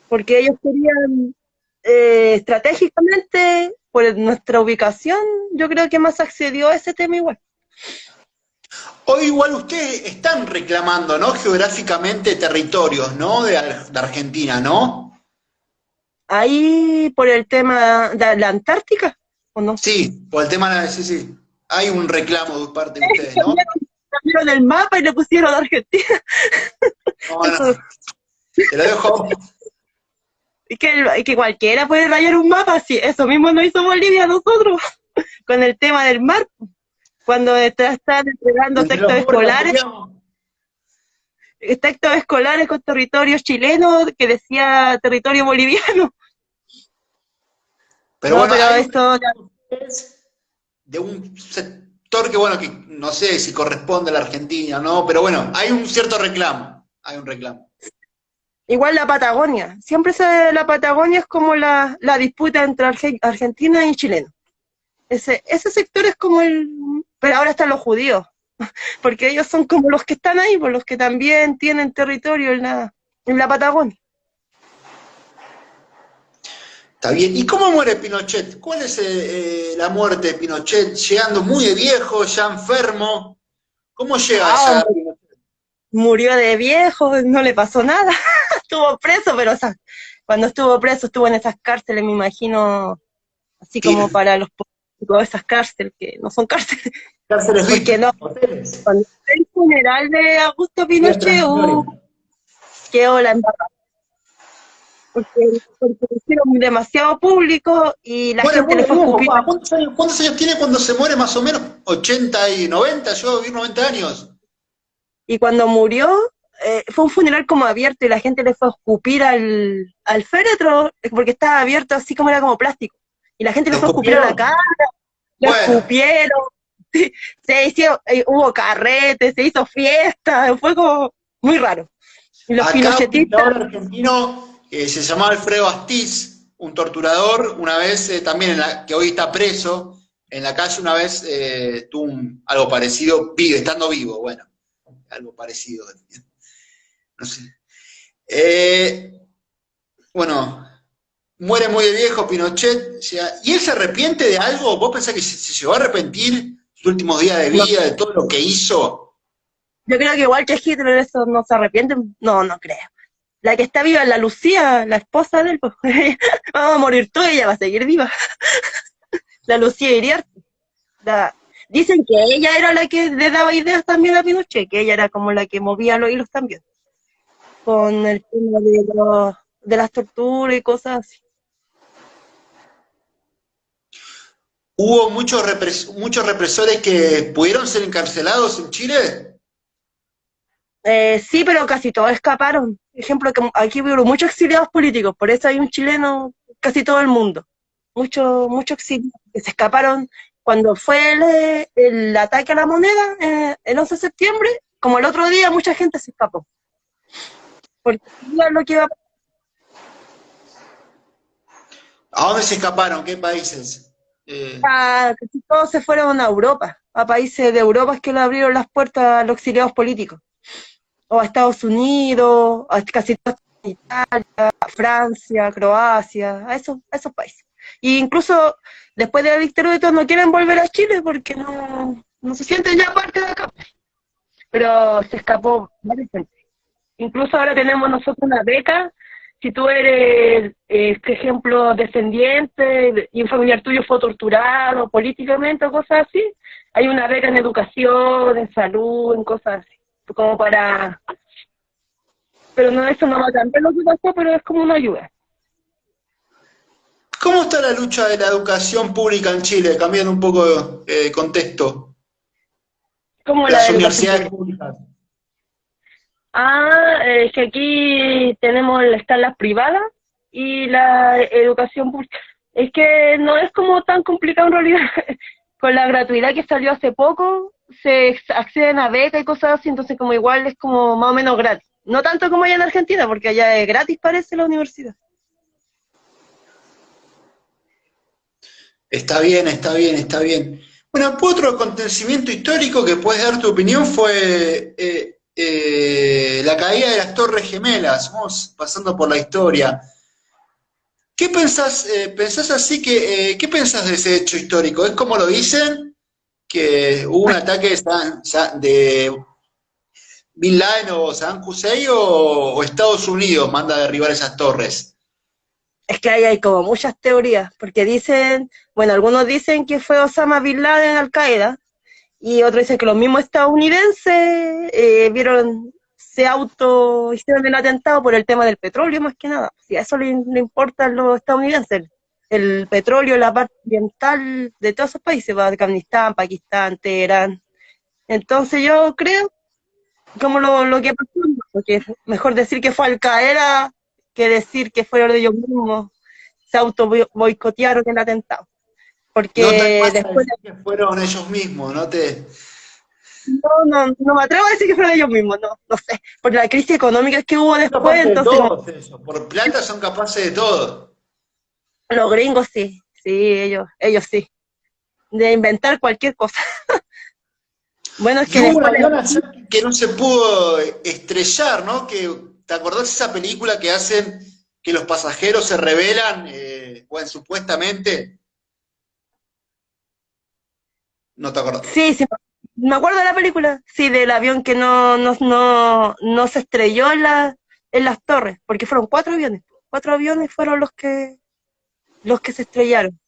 Porque ellos querían, estratégicamente, por nuestra ubicación, yo creo que más accedió a ese tema igual. Hoy igual ustedes están reclamando, ¿no? Geográficamente territorios, ¿no? De Argentina, ¿no? Ahí por el tema de la Antártica, ¿o no? Sí, por el tema, sí. Hay un reclamo de parte de ustedes, ¿no? Cambiaron el mapa y le pusieron Argentina. No. Te lo dejo. Que cualquiera puede rayar un mapa, sí, eso mismo nos hizo Bolivia a nosotros, con el tema del mar, cuando están entregando textos escolares con territorios chilenos que decía territorio boliviano. Pero no, bueno, pero esto de un sector que, bueno, que no sé si corresponde a la Argentina, ¿no? Pero bueno, hay un cierto reclamo, hay un reclamo. Igual la Patagonia, siempre la Patagonia es como la disputa entre Argentina y Chile. Ese sector es como pero ahora están los judíos, porque ellos son como los que están ahí, por los que también tienen territorio en la Patagonia. Está bien. ¿Y cómo muere Pinochet? ¿Cuál es la muerte de Pinochet? Llegando muy de viejo, ya enfermo. ¿Cómo llega esa? Murió de viejo, no le pasó nada. Estuvo preso, pero cuando estuvo preso estuvo en esas cárceles, me imagino, así como para los políticos, esas cárceles que no son cárceles. Cárceles porque no. Hoteles. Cuando el funeral de Augusto Pinochet quedó la embarrada. Porque lo hicieron demasiado público y la gente le fue a escupir. ¿Cuántos años tiene cuando se muere más o menos? ¿80 y 90? Yo viví 90 años. Y cuando murió, fue un funeral como abierto y la gente le fue a escupir al féretro, porque estaba abierto así como era como plástico. Y la gente le fue a escupir a la cara, lo escupieron, hubo carretes, se hizo fiesta, fue como muy raro. Y los pinochetistas... Un argentino se llamaba Alfredo Astiz, un torturador, una vez también, que hoy está preso, en la calle una vez tuvo algo parecido, estando vivo, bueno, algo parecido. No sé. Bueno, muere muy de viejo Pinochet, o sea, ¿y él se arrepiente de algo? ¿Vos pensás que se llegó a arrepentir sus últimos días de vida, de todo lo que hizo? Yo creo que igual que Hitler, eso no se arrepiente, no creo. La que está viva es la Lucía, la esposa de él, pues. Vamos a morir todos, ella va a seguir viva. La Lucía Iriarte. La- Dicen que ella era la que le daba ideas también a Pinochet, que ella era como la que movía los hilos también, con el tema de las torturas y cosas así. ¿Hubo muchos represores que pudieron ser encarcelados en Chile? Sí, pero casi todos escaparon. Ejemplo, que aquí hubo muchos exiliados políticos, por eso hay un chileno casi todo el mundo. Muchos exiliados que se escaparon cuando fue el ataque a la moneda, el 11 de septiembre, como el otro día, mucha gente se escapó. Porque sabían lo que iba a ¿A dónde se escaparon? ¿Qué países? pasar. Casi todos se fueron a Europa, a países de Europa que le abrieron las puertas a los exiliados políticos. O a Estados Unidos, a casi todos a Francia, Croacia, a esos países. E incluso después de la dictadura de todos no quieren volver a Chile porque no se sienten ya parte de acá. Pero se escapó varias gente. Incluso ahora tenemos nosotros una beca. Si tú eres, por ejemplo, descendiente y un familiar tuyo fue torturado políticamente o cosas así, hay una beca en educación, en salud, en cosas así. Como para... Pero no, eso no va a cambiar lo que pasó, pero es como una ayuda. ¿Cómo está la lucha de la educación pública en Chile? Cambiando un poco de contexto. Como la Las de educación universidades pública. públicas. Que aquí tenemos, están las privadas y la educación pública. Es que no es como tan complicado en realidad. Con la gratuidad que salió hace poco, se acceden a becas y cosas así, entonces como igual es como más o menos gratis. No tanto como allá en Argentina, porque allá es gratis parece la universidad. Está bien, está bien, está bien. Bueno, otro acontecimiento histórico que puedes dar tu opinión fue la caída de las Torres Gemelas. Vamos pasando por la historia. ¿Qué pensás, pensás así que, qué pensás de ese hecho histórico? ¿Es como lo dicen? ¿Que hubo un ataque de Bin Laden o Saddam Hussein o Estados Unidos manda a derribar esas torres? Es que ahí hay como muchas teorías, porque dicen, bueno, algunos dicen que fue Osama Bin Laden Al Qaeda, y otros dicen que los mismos estadounidenses se hicieron el atentado por el tema del petróleo más que nada. Si a eso le importa a los estadounidenses, el petróleo, la parte ambiental de todos esos países, va, Afganistán, Pakistán, Teherán. Entonces yo creo, como lo que pasó, porque es mejor decir que fue Al Qaeda que decir que fueron ellos mismos, se auto boicotearon el atentado. No te Porque animás a después decir que fueron ellos mismos, no te... no me atrevo a decir que fueron ellos mismos, no sé, por la crisis económica que hubo Son después, capaces de entonces todo eso. Por plata son capaces de todo. los gringos sí, ellos sí, de inventar cualquier cosa. Bueno, es Y que hubo un después, avión ayer que no se pudo estrellar, ¿no? Que, ¿te acordás de esa película que hacen que los pasajeros se rebelan, bueno, supuestamente? No te acordás. sí, me acuerdo de la película, sí, del avión que no se estrelló en las torres, porque fueron cuatro aviones fueron los que se estrellaron.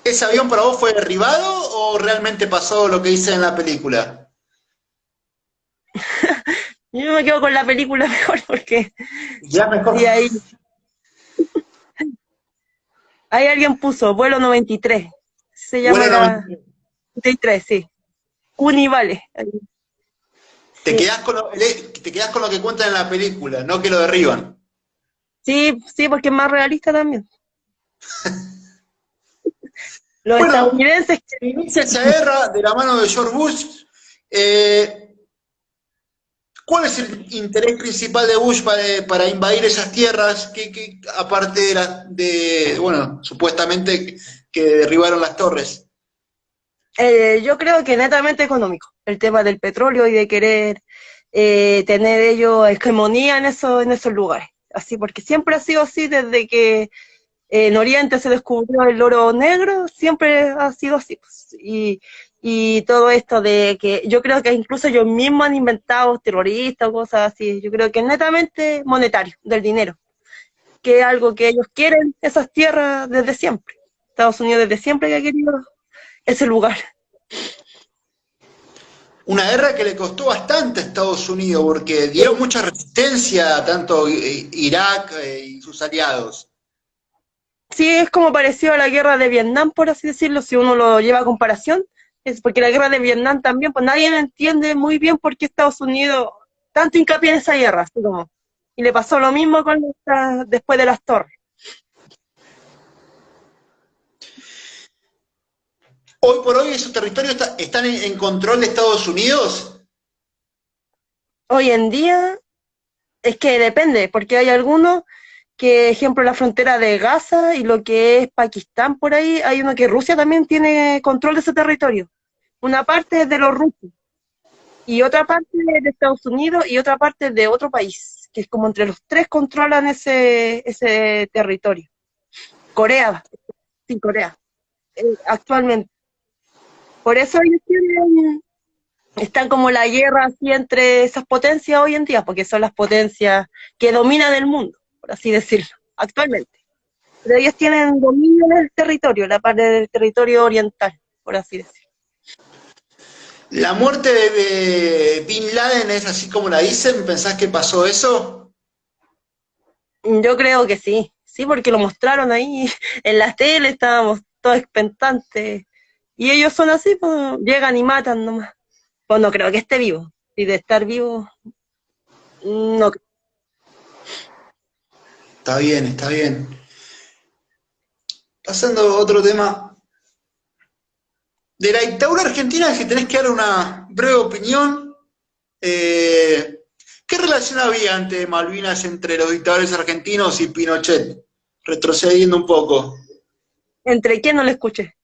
¿Ese avión para vos fue derribado o realmente pasó lo que dice en la película? Yo me quedo con la película mejor porque Ya mejor. sí, ahí alguien puso vuelo 93, se llama Bueno, la 93, sí. Univale. Sí, te quedás con lo que cuentan en la película, no que lo derriban. sí, porque es más realista también. Los Bueno, estadounidenses, inicia esa guerra de la mano de George Bush. Eh, ¿Cuál es el interés principal de Bush para invadir esas tierras? Aparte bueno, supuestamente que derribaron las torres? yo creo que netamente económico, el tema del petróleo y de querer tener ellos hegemonía en esos lugares. Así, porque siempre ha sido así desde que en Oriente se descubrió el oro negro, siempre ha sido así. Pues. Y y todo esto de que yo creo que incluso ellos mismos han inventado terroristas o cosas así. Yo creo que es netamente monetario, del dinero, que es algo que ellos quieren, esas tierras desde siempre. Estados Unidos desde siempre que ha querido ese lugar. Una guerra que le costó bastante a Estados Unidos, porque dieron mucha resistencia tanto Irak y sus aliados. Sí, es como parecido a la guerra de Vietnam, por así decirlo, si uno lo lleva a comparación, es porque la guerra de Vietnam también, pues nadie entiende muy bien por qué Estados Unidos tanto hincapié en esa guerra, así como, y le pasó lo mismo con después de las torres. Hoy por hoy esos territorios están en control de Estados Unidos. Hoy en día es que depende, porque hay algunos que, ejemplo, la frontera de Gaza y lo que es Pakistán por ahí, hay uno que Rusia también tiene control de ese territorio. Una parte es de los rusos y otra parte es de Estados Unidos y otra parte es de otro país, que es como entre los tres controlan ese territorio. Corea, sí, Corea, actualmente. Por eso ellos están como la guerra así entre esas potencias hoy en día, porque son las potencias que dominan el mundo, por así decirlo, actualmente. Pero ellos tienen dominio del territorio, la parte del territorio oriental, por así decirlo. ¿La muerte de Bin Laden es así como la dicen? ¿Pensás que pasó eso? Yo creo que sí, sí, porque lo mostraron ahí en la tele, estábamos todos expectantes. Y ellos son así, pues, llegan y matan nomás. Pues no creo que esté vivo. Y de estar vivo, no creo. Está bien, está bien. Pasando a otro tema. De la dictadura argentina, si tenés que dar una breve opinión, ¿qué relación había ante Malvinas entre los dictadores argentinos y Pinochet? Retrocediendo un poco. ¿Entre quién no le escuché?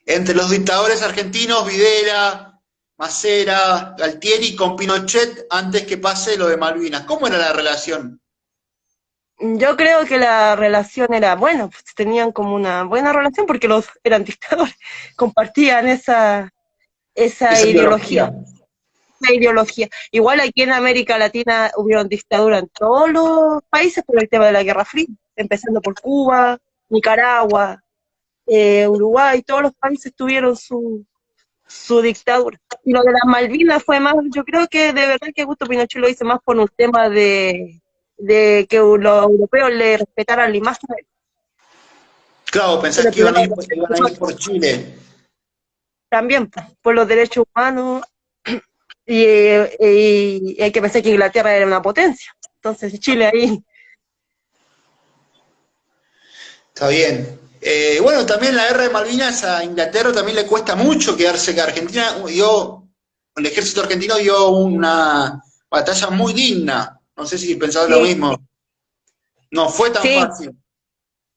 Entre los dictadores argentinos, Videla, Macera, Galtieri, con Pinochet antes que pase lo de Malvinas. ¿Cómo era la relación? Yo creo que la relación era buena, pues tenían como una buena relación porque los eran dictadores, compartían esa Esa ideología, ideología. esa ideología. Igual aquí en América Latina hubieron dictadura en todos los países por el tema de la Guerra Fría, empezando por Cuba, Nicaragua, Uruguay, todos los países tuvieron su dictadura. Y lo de las Malvinas fue más, yo creo que de verdad que Augusto Pinochet lo hizo más por un tema de que los europeos le respetaran la imagen. Claro, pensás que iban a ir por Chile. También por los derechos humanos y hay que pensar que Inglaterra era una potencia. Entonces Chile ahí. Está bien. Bueno, también la guerra de Malvinas a Inglaterra también le cuesta mucho quedarse, que Argentina dio, el ejército argentino dio una batalla muy digna. No sé si pensabas lo Sí, mismo. No fue tan sí, fácil.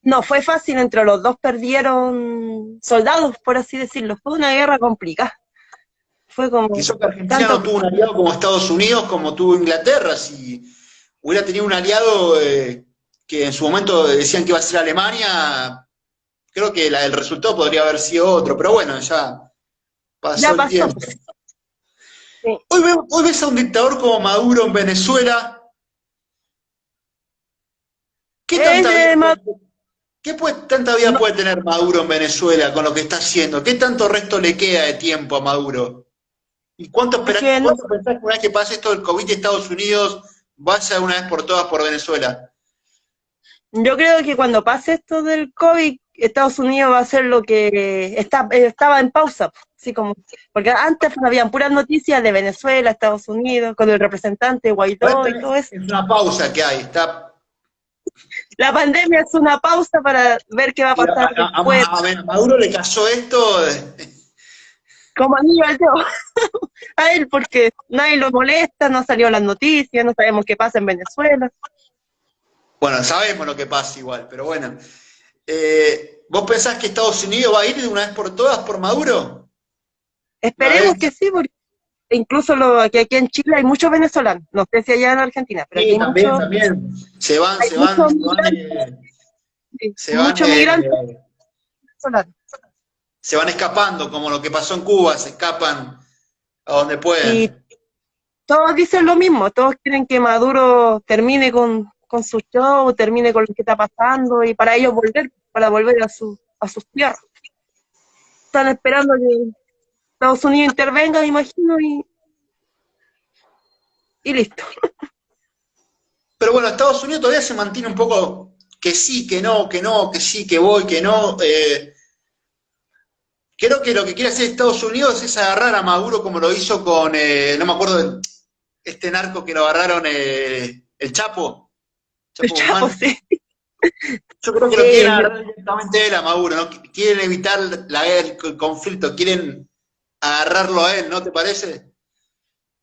no fue fácil, entre los dos perdieron soldados, por así decirlo. Fue una guerra complicada. Fue Y como eso que Argentina tanto. no tuvo un aliado como Estados Unidos, como tuvo Inglaterra. Si hubiera tenido un aliado que en su momento decían que iba a ser Alemania, creo que el resultado podría haber sido otro. Pero bueno, ya pasó Ya el pasó, tiempo. pues. Sí. Hoy ves a un dictador como Maduro en Venezuela. ¿Qué Es tanta vida de puede, más, tanta vida no, puede tener Maduro en Venezuela con lo que está haciendo? ¿Qué tanto resto le queda de tiempo a Maduro? ¿Y es que no, cuánto pensás que una vez que pase esto del COVID de Estados Unidos vaya una vez por todas por Venezuela? yo creo que cuando pase esto del COVID, Estados Unidos va a hacer lo que estaba en pausa, así como, porque antes habían puras noticias de Venezuela, Estados Unidos, con el representante Guaidó y todo eso. Es una pausa que hay. La pandemia es una pausa para ver qué va a Y pasar después, a Maduro le cayó esto. como anillo al dedo a él, porque nadie lo molesta, no salió las noticias, no sabemos qué pasa en Venezuela. Bueno, sabemos lo que pasa igual, pero bueno. ¿Vos pensás que Estados Unidos va a ir de una vez por todas por Maduro? Una Esperemos vez. que sí, porque incluso que aquí en Chile hay muchos venezolanos, no sé si allá en Argentina, pero aquí Sí, también, también. hay muchos Se van, migrantes venezolanos. se van escapando, como lo que pasó en Cuba, se escapan a donde Y pueden. todos dicen lo mismo, todos quieren que Maduro termine con su show, termine con lo que está pasando y para ellos volver, para volver a sus tierras. Están esperando que Estados Unidos intervenga, me imagino, y listo. Pero bueno, Estados Unidos todavía se mantiene un poco que sí, que no, que no, que sí, que voy, que no. Creo que lo que quiere hacer Estados Unidos es agarrar a Maduro como lo hizo con, no me acuerdo, este narco que lo agarraron, el Chapo, El Chapo Chapo, Guzmán. sí. Yo creo que lo Sí, quieren agarrar directamente él a Maduro, ¿no? Quieren evitar el conflicto, quieren agarrarlo a él, ¿no te parece?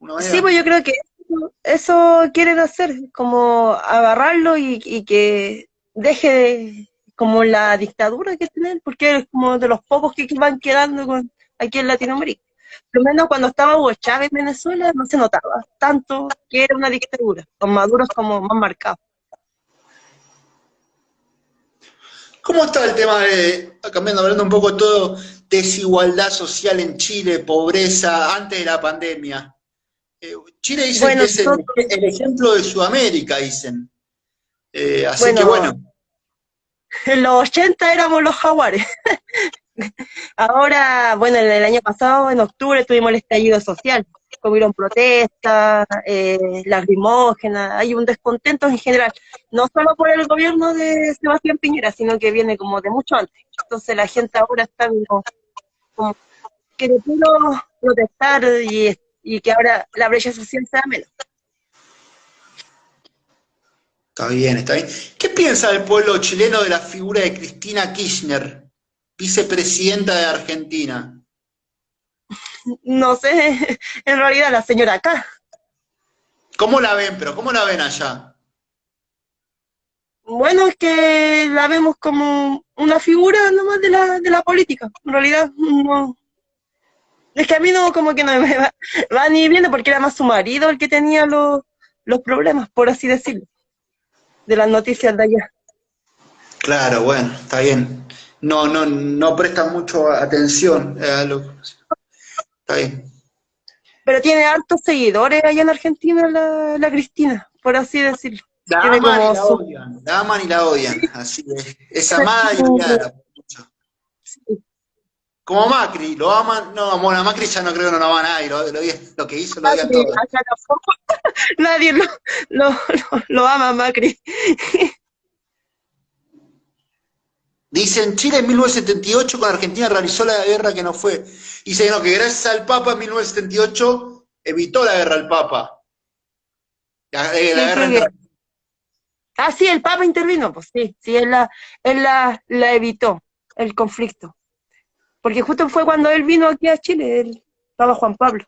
Una sí, manera. pues yo creo que eso quieren hacer, como agarrarlo y que deje como la dictadura que tienen, porque es como de los pocos que van quedando aquí en Latinoamérica. Por lo menos cuando estaba Hugo Chávez en Venezuela no se notaba tanto que era una dictadura, con Maduro es como más marcado. ¿Cómo está el tema de, cambiando, hablando un poco de todo, desigualdad social en Chile, pobreza, antes de la pandemia? Chile dicen que Bueno, es el ejemplo de Sudamérica, dicen. Así que bueno, bueno, en los 80 éramos los jaguares. Ahora, bueno, en el año pasado, en octubre, tuvimos el estallido social. Hubieron protestas, lacrimógenas, hay un descontento en general, no solo por el gobierno de Sebastián Piñera, sino que viene como de mucho antes. Entonces la gente ahora está como que de puro protestar y que ahora la brecha social sea menos. está bien, está bien. ¿Qué piensa el pueblo chileno de la figura de Cristina Kirchner, vicepresidenta de Argentina? No sé, en realidad la señora acá. ¿Cómo la ven, pero cómo la ven allá? Bueno, es que la vemos como una figura nomás de la política. En realidad, no, es que a mí no, como que no me va ni viendo porque era más su marido el que tenía los problemas, por así decirlo, de las noticias de allá. Claro, bueno, está bien. No prestan mucho atención a lo. Está bien. Pero tiene hartos seguidores allá en Argentina la Cristina, por así decirlo. La Tiene aman y como la su... odian, la aman y la odian, así es tiene amada y su- odiada por muchos. Como Macri, lo aman, no, bueno, a Macri ya no creo que no lo ama nadie, lo que hizo lo odian todos. acá tampoco, nadie lo ama, Macri. Dicen, Chile en 1978 con Argentina realizó la guerra que no fue. Dicen, no, que gracias al Papa en 1978 evitó la guerra al Papa. La Sí, guerra creo que... entre. Ah, sí, el Papa intervino, pues sí, sí, la evitó, el conflicto. Porque justo fue cuando él vino aquí a Chile, el Papa Juan Pablo.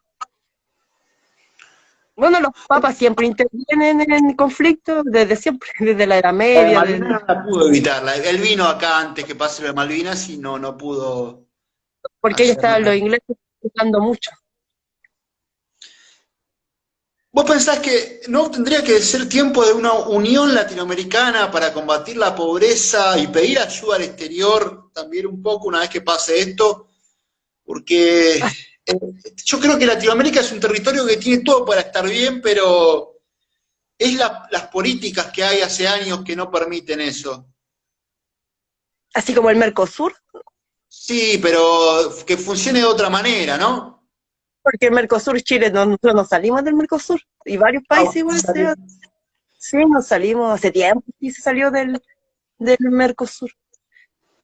Bueno, los papas siempre intervienen en conflictos desde siempre, desde la Edad La de Media, Malvinas no la pudo evitarla. Él vino acá antes que pase lo de Malvinas y no pudo porque ellos hacer estaban nada. los ingleses usando mucho. ¿Vos pensás que no tendría que ser tiempo de una unión latinoamericana para combatir la pobreza y pedir ayuda al exterior también un poco una vez que pase esto? Porque yo creo que Latinoamérica es un territorio que tiene todo para estar bien, pero es las políticas que hay hace años que no permiten eso. Así como el Mercosur, Sí, pero que funcione de otra manera, ¿no? porque el Mercosur, Chile, nosotros nos salimos del Mercosur, y varios países igual sí, nos salimos hace tiempo, y se salió del Mercosur.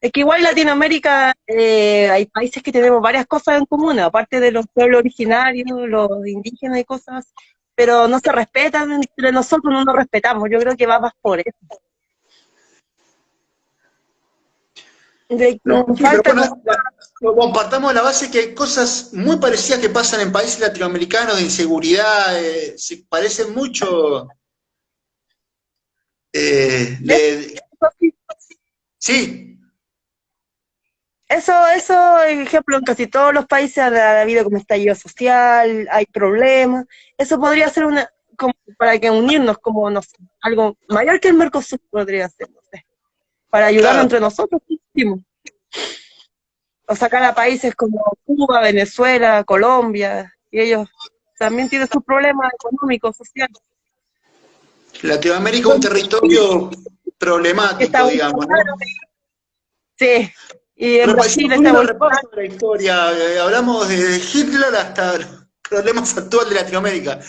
Es que igual Latinoamérica hay países que tenemos varias cosas en común, aparte de los pueblos originarios, los indígenas y cosas así, pero no se respetan entre nosotros, no nos respetamos. Yo creo que va más por eso. De que Sí, pero falta como, bueno, compartamos la base que hay cosas muy parecidas que pasan en países latinoamericanos de inseguridad, se parecen mucho. eh, le- sí, eso, ejemplo, en casi todos los países ha habido como estallido social, hay problemas. Eso podría ser como para que unirnos, como no sé, algo mayor que el Mercosur podría ser, no sé, para ayudarnos claro. entre nosotros mismos. o sacar a países como Cuba, Venezuela, Colombia, y ellos también tienen sus problemas económicos, sociales. Latinoamérica es un Bueno, territorio está problemático, muy digamos, claro, ¿no? sí, y en Pero Brasil hicimos un está lindo muy repaso claro. de la historia, hablamos de Hitler hasta los problemas actuales de Latinoamérica.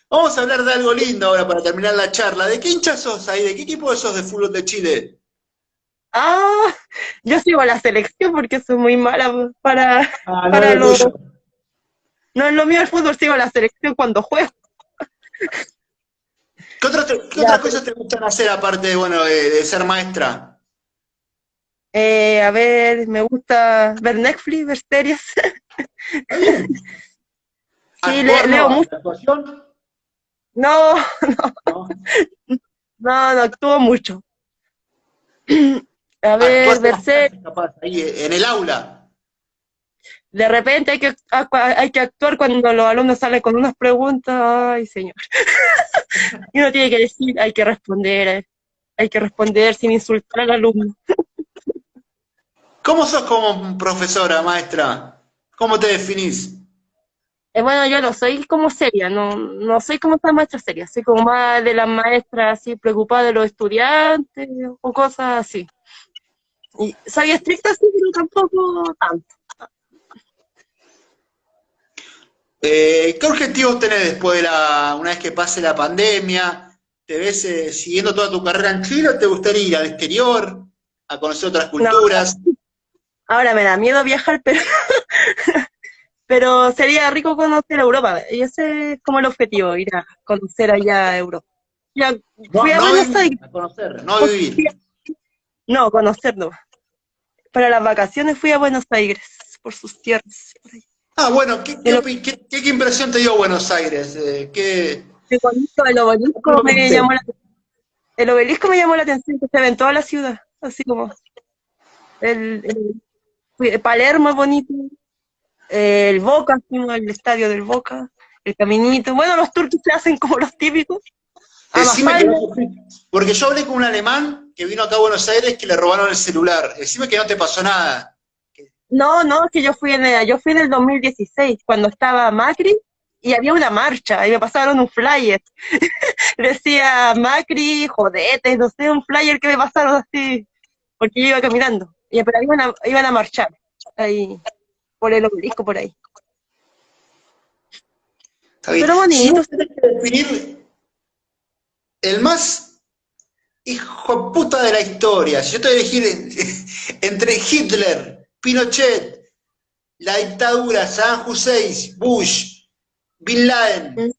Vamos a hablar de algo lindo ahora para terminar la charla. ¿De qué hincha sos ahí? ¿De qué equipo sos de fútbol de Chile? Ah, yo sigo a la selección porque soy muy mala Ah, no es para lo lo, tuyo. no es lo mío el fútbol, sigo a la selección cuando juego. ¿Qué Ya, otras cosas te gustan hacer aparte de, bueno, de ser maestra? a ver, me gusta ver Netflix, ver series. Está bien. Sí, ¿Actuar leo no? mucho. ¿La actuación? No, No. no actúo mucho. A ver, ¿Actuás en ver las series. clases, capaz, ahí en el aula? De repente hay que actuar cuando los alumnos salen con unas preguntas. Ay, señor. Y uno tiene que decir, hay que responder sin insultar al alumno. ¿Cómo sos como profesora, maestra? ¿Cómo te definís? Bueno, yo no soy como seria, no soy como esta maestra seria, soy como más de las maestras así preocupadas de los estudiantes o cosas así. Y soy estricta sí, pero tampoco tanto. ¿Qué objetivos tenés después de una vez que pase la pandemia? ¿Te ves siguiendo toda tu carrera en Chile o te gustaría ir al exterior, a conocer otras No, culturas? ahora me da miedo viajar, pero sería rico conocer Europa. Y ese es como el objetivo, ir a conocer allá Europa. Ya No, fui a no Buenos vivir, Aires, a conocer, no vivir. no, conocer no. Para las vacaciones fui a Buenos Aires, por sus tierras. Por ahí. Ah, bueno, ¿qué, El, qué impresión te dio Buenos Aires? el obelisco ¿Cómo lo me viste? llamó el obelisco me llamó la atención, que se ve en toda la ciudad, así como el, el- Palermo es bonito, el Boca, fuimos al estadio del Boca, el Caminito. Bueno, los tours se hacen como los típicos. A Decime que Mafalda. no sufriste. Porque yo hablé con un alemán que vino acá a Buenos Aires que le robaron el celular. Decime que no te pasó nada. No, es que yo fui en el 2016, cuando estaba Macri, y había una marcha, y me pasaron un flyer. Decía Macri, jodete, no sé, un flyer que me pasaron así, porque yo iba caminando. Pero iban a marchar, ahí, por el obelisco, por ahí. Está bien. Pero Si bonito, vos tenés que definir el más hijo de puta de la historia, si yo te voy a elegir entre Hitler, Pinochet, la dictadura, Saddam Hussein, Bush, Bin Laden,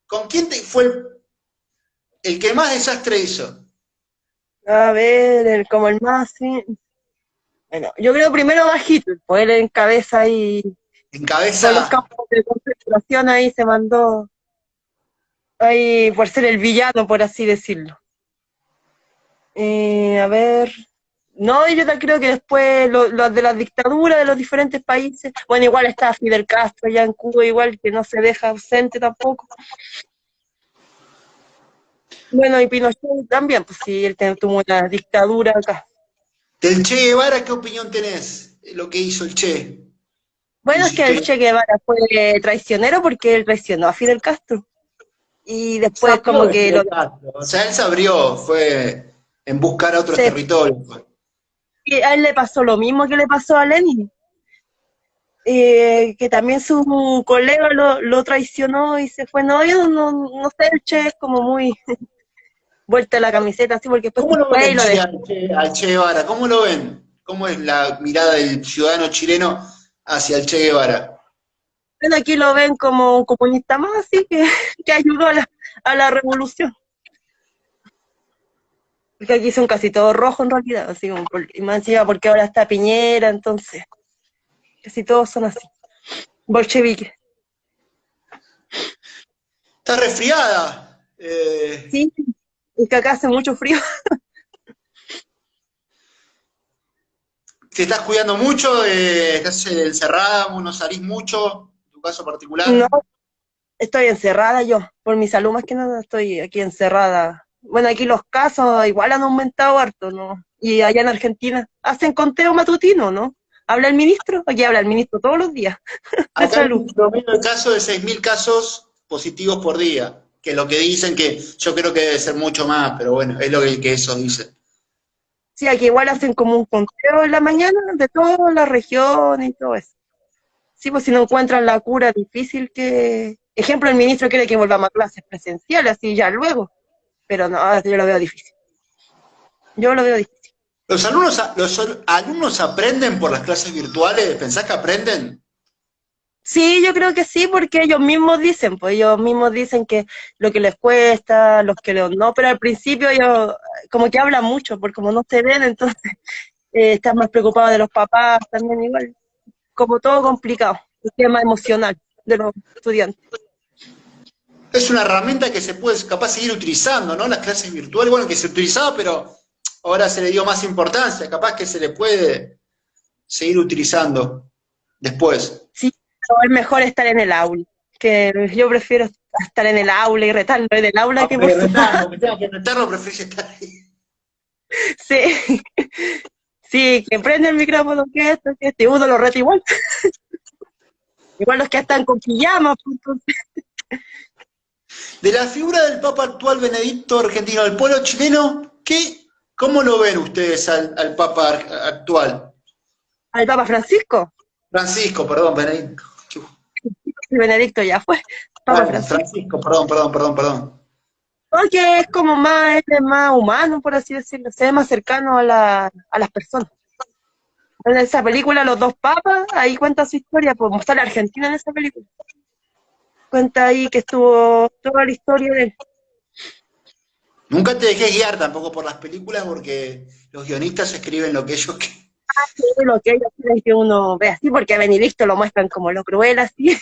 ¿con quién fue el que más desastre hizo? a ver, como el más, sí. Bueno, yo creo primero bajito, pues él en cabeza ahí, En todos los cabeza, campos de concentración ahí se mandó, ahí por ser el villano, por así decirlo. A ver, no, yo creo que después los de las dictaduras de los diferentes países, bueno, igual está Fidel Castro ya en Cuba, igual que no se deja ausente tampoco. Bueno, y Pinochet también, pues sí, él tuvo una dictadura acá. del Che Guevara, ¿qué opinión tenés de lo que hizo el Che en Bueno, es su que el historia? Che Guevara fue traicionero porque él traicionó a Fidel Castro. Y Se después abrió como de que Fidel Castro, o sea, él se abrió, fue en buscar a otros territorios. a él le pasó lo mismo que le pasó a Lenin, que también su colega lo traicionó y se fue. No, yo no sé, el Che es como muy vuelta la camiseta, así, porque después ¿Cómo se lo ven fue y el lo Che, dejó. al Che Guevara? ¿Cómo lo ven? ¿Cómo es la mirada del ciudadano chileno hacia el Che Guevara? Bueno, aquí lo ven como un comunista más, así que, que ayudó a la revolución. Porque aquí son casi todos rojos en realidad, así como y más encima porque ahora está Piñera, entonces casi todos son así, bolcheviques. Está resfriada. Sí, es que acá hace mucho frío. ¿Te estás cuidando mucho? ¿Estás encerrada? ¿No salís mucho? ¿En tu caso No, particular? estoy encerrada yo, por mi salud más que nada estoy aquí encerrada. Bueno, aquí los casos igual han aumentado harto, ¿no? Y allá en Argentina hacen conteo matutino, ¿no? ¿Habla el ministro? Aquí habla el ministro todos los días de Acá hay salud. un promedio de casos de 6.000 casos positivos por día, que es lo que dicen, que yo creo que debe ser mucho más, pero bueno, es lo que eso dice. Sí, aquí igual hacen como un conteo en la mañana de toda la región y todo eso. Sí, pues si no encuentran la cura, difícil que... Ejemplo, el ministro quiere que volvamos a clases presenciales, así ya luego. Pero no, yo lo veo difícil. Yo lo veo difícil. ¿Los alumnos aprenden por las clases virtuales? ¿Pensás que aprenden? Sí, yo creo que sí, porque ellos mismos dicen, pues ellos mismos dicen que lo que les cuesta, los que no, pero al principio ellos como que hablan mucho, porque como no se ven, entonces están más preocupados de los papás también igual, como todo complicado, el tema emocional de los estudiantes. Es una herramienta que se puede capaz seguir utilizando, ¿no? Las clases virtuales, bueno, que se utilizaba, pero ahora se le dio más importancia, capaz que se le puede seguir utilizando después. Sí, pero es mejor estar en el aula, que yo prefiero estar en el aula y retarlo en el aula que por Aunque su retarlo, que tenga que retarlo, prefiero estar ahí. Sí, sí, que prende el micrófono, que esto, y uno lo reta igual. Igual los que están con pijamas, pues, entonces. De la figura del Papa actual Benedicto Argentino, del pueblo chileno, ¿cómo lo ven ustedes al Papa actual? Al Papa Francisco, Francisco, perdón, Benedicto. el Benedicto ya fue, Papa Bueno, Francisco. Francisco, perdón. Porque es como más, es más humano, por así decirlo, se ve más cercano a las personas. En esa película, Los dos papas, ahí cuenta su historia, pues sale Argentina en esa película. Cuenta ahí que estuvo toda la historia de él. Nunca te dejé guiar tampoco por las películas porque los guionistas escriben lo que ellos quieren. Lo que ellos quieren que uno vea así, porque a Benedicto lo muestran como lo cruel así,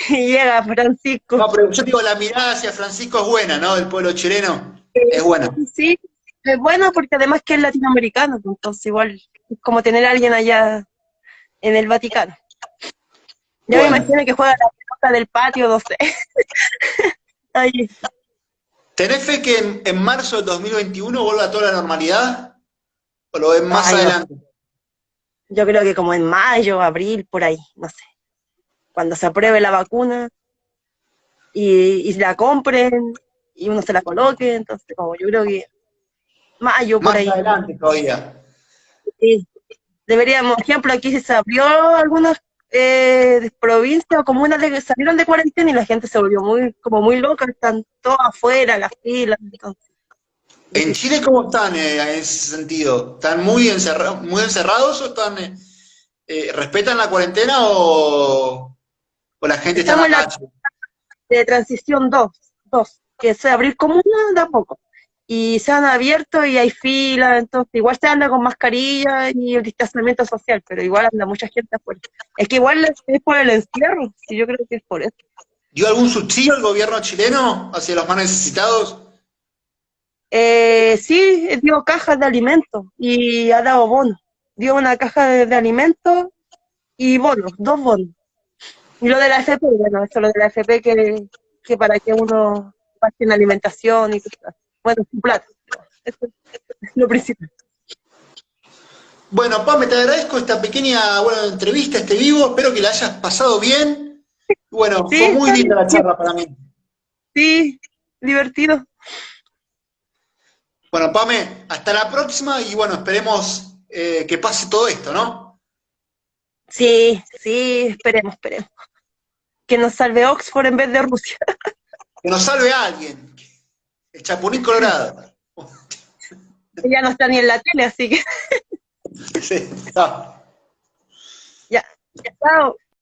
y llega Francisco. No, pero yo digo, la mirada hacia Francisco es buena, ¿no? Del pueblo chileno es buena. Sí, es bueno porque además que es latinoamericano, pues, entonces igual es como tener a alguien allá en el Vaticano. Ya me Bueno, imagino que juega la pelota del patio, no sé. Ahí. ¿tenés fe que en marzo del 2021 vuelva toda la normalidad? ¿O lo ven más Ay, no, adelante? yo creo que como en mayo, abril, por ahí, no sé. Cuando se apruebe la vacuna y la compren y uno se la coloque, entonces como yo creo que mayo por Más ahí. adelante todavía. Sí. Deberíamos, por ejemplo, aquí se abrió algunas provincias o comunas que salieron de cuarentena y la gente se volvió como muy loca, están todos afuera, las filas, entonces, ¿En difícil. Chile cómo están en ese sentido? ¿Están muy encerrados o respetan la cuarentena o la gente está en Estamos la en la calle? de transición dos, que se abrir comunas de a poco. Y se han abierto y hay filas, entonces igual se anda con mascarilla y el distanciamiento social, pero igual anda mucha gente afuera. Es que igual es por el encierro, sí, yo creo que es por eso. ¿Dio algún subsidio el gobierno chileno hacia los más necesitados? Sí, dio cajas de alimentos y ha dado bonos. Dio una caja de alimentos y bonos, dos bonos. Y lo de la FP, bueno, eso lo de la FP que para que uno pase en alimentación y cosas. Bueno, su plata. Eso es lo principal. Bueno, Pame, te agradezco esta pequeña entrevista, este vivo. Espero que la hayas pasado bien. Bueno, Sí, fue muy está linda la bien. charla para mí. Sí, divertido. Bueno, Pame, hasta la próxima y bueno, esperemos que pase todo esto, ¿no? Sí, sí, esperemos. Que nos salve Oxford en vez de Rusia. Que nos salve a alguien. El Chapulín Colorado. Ya no está ni en la tele, así que Sí, chao. ya. Chao.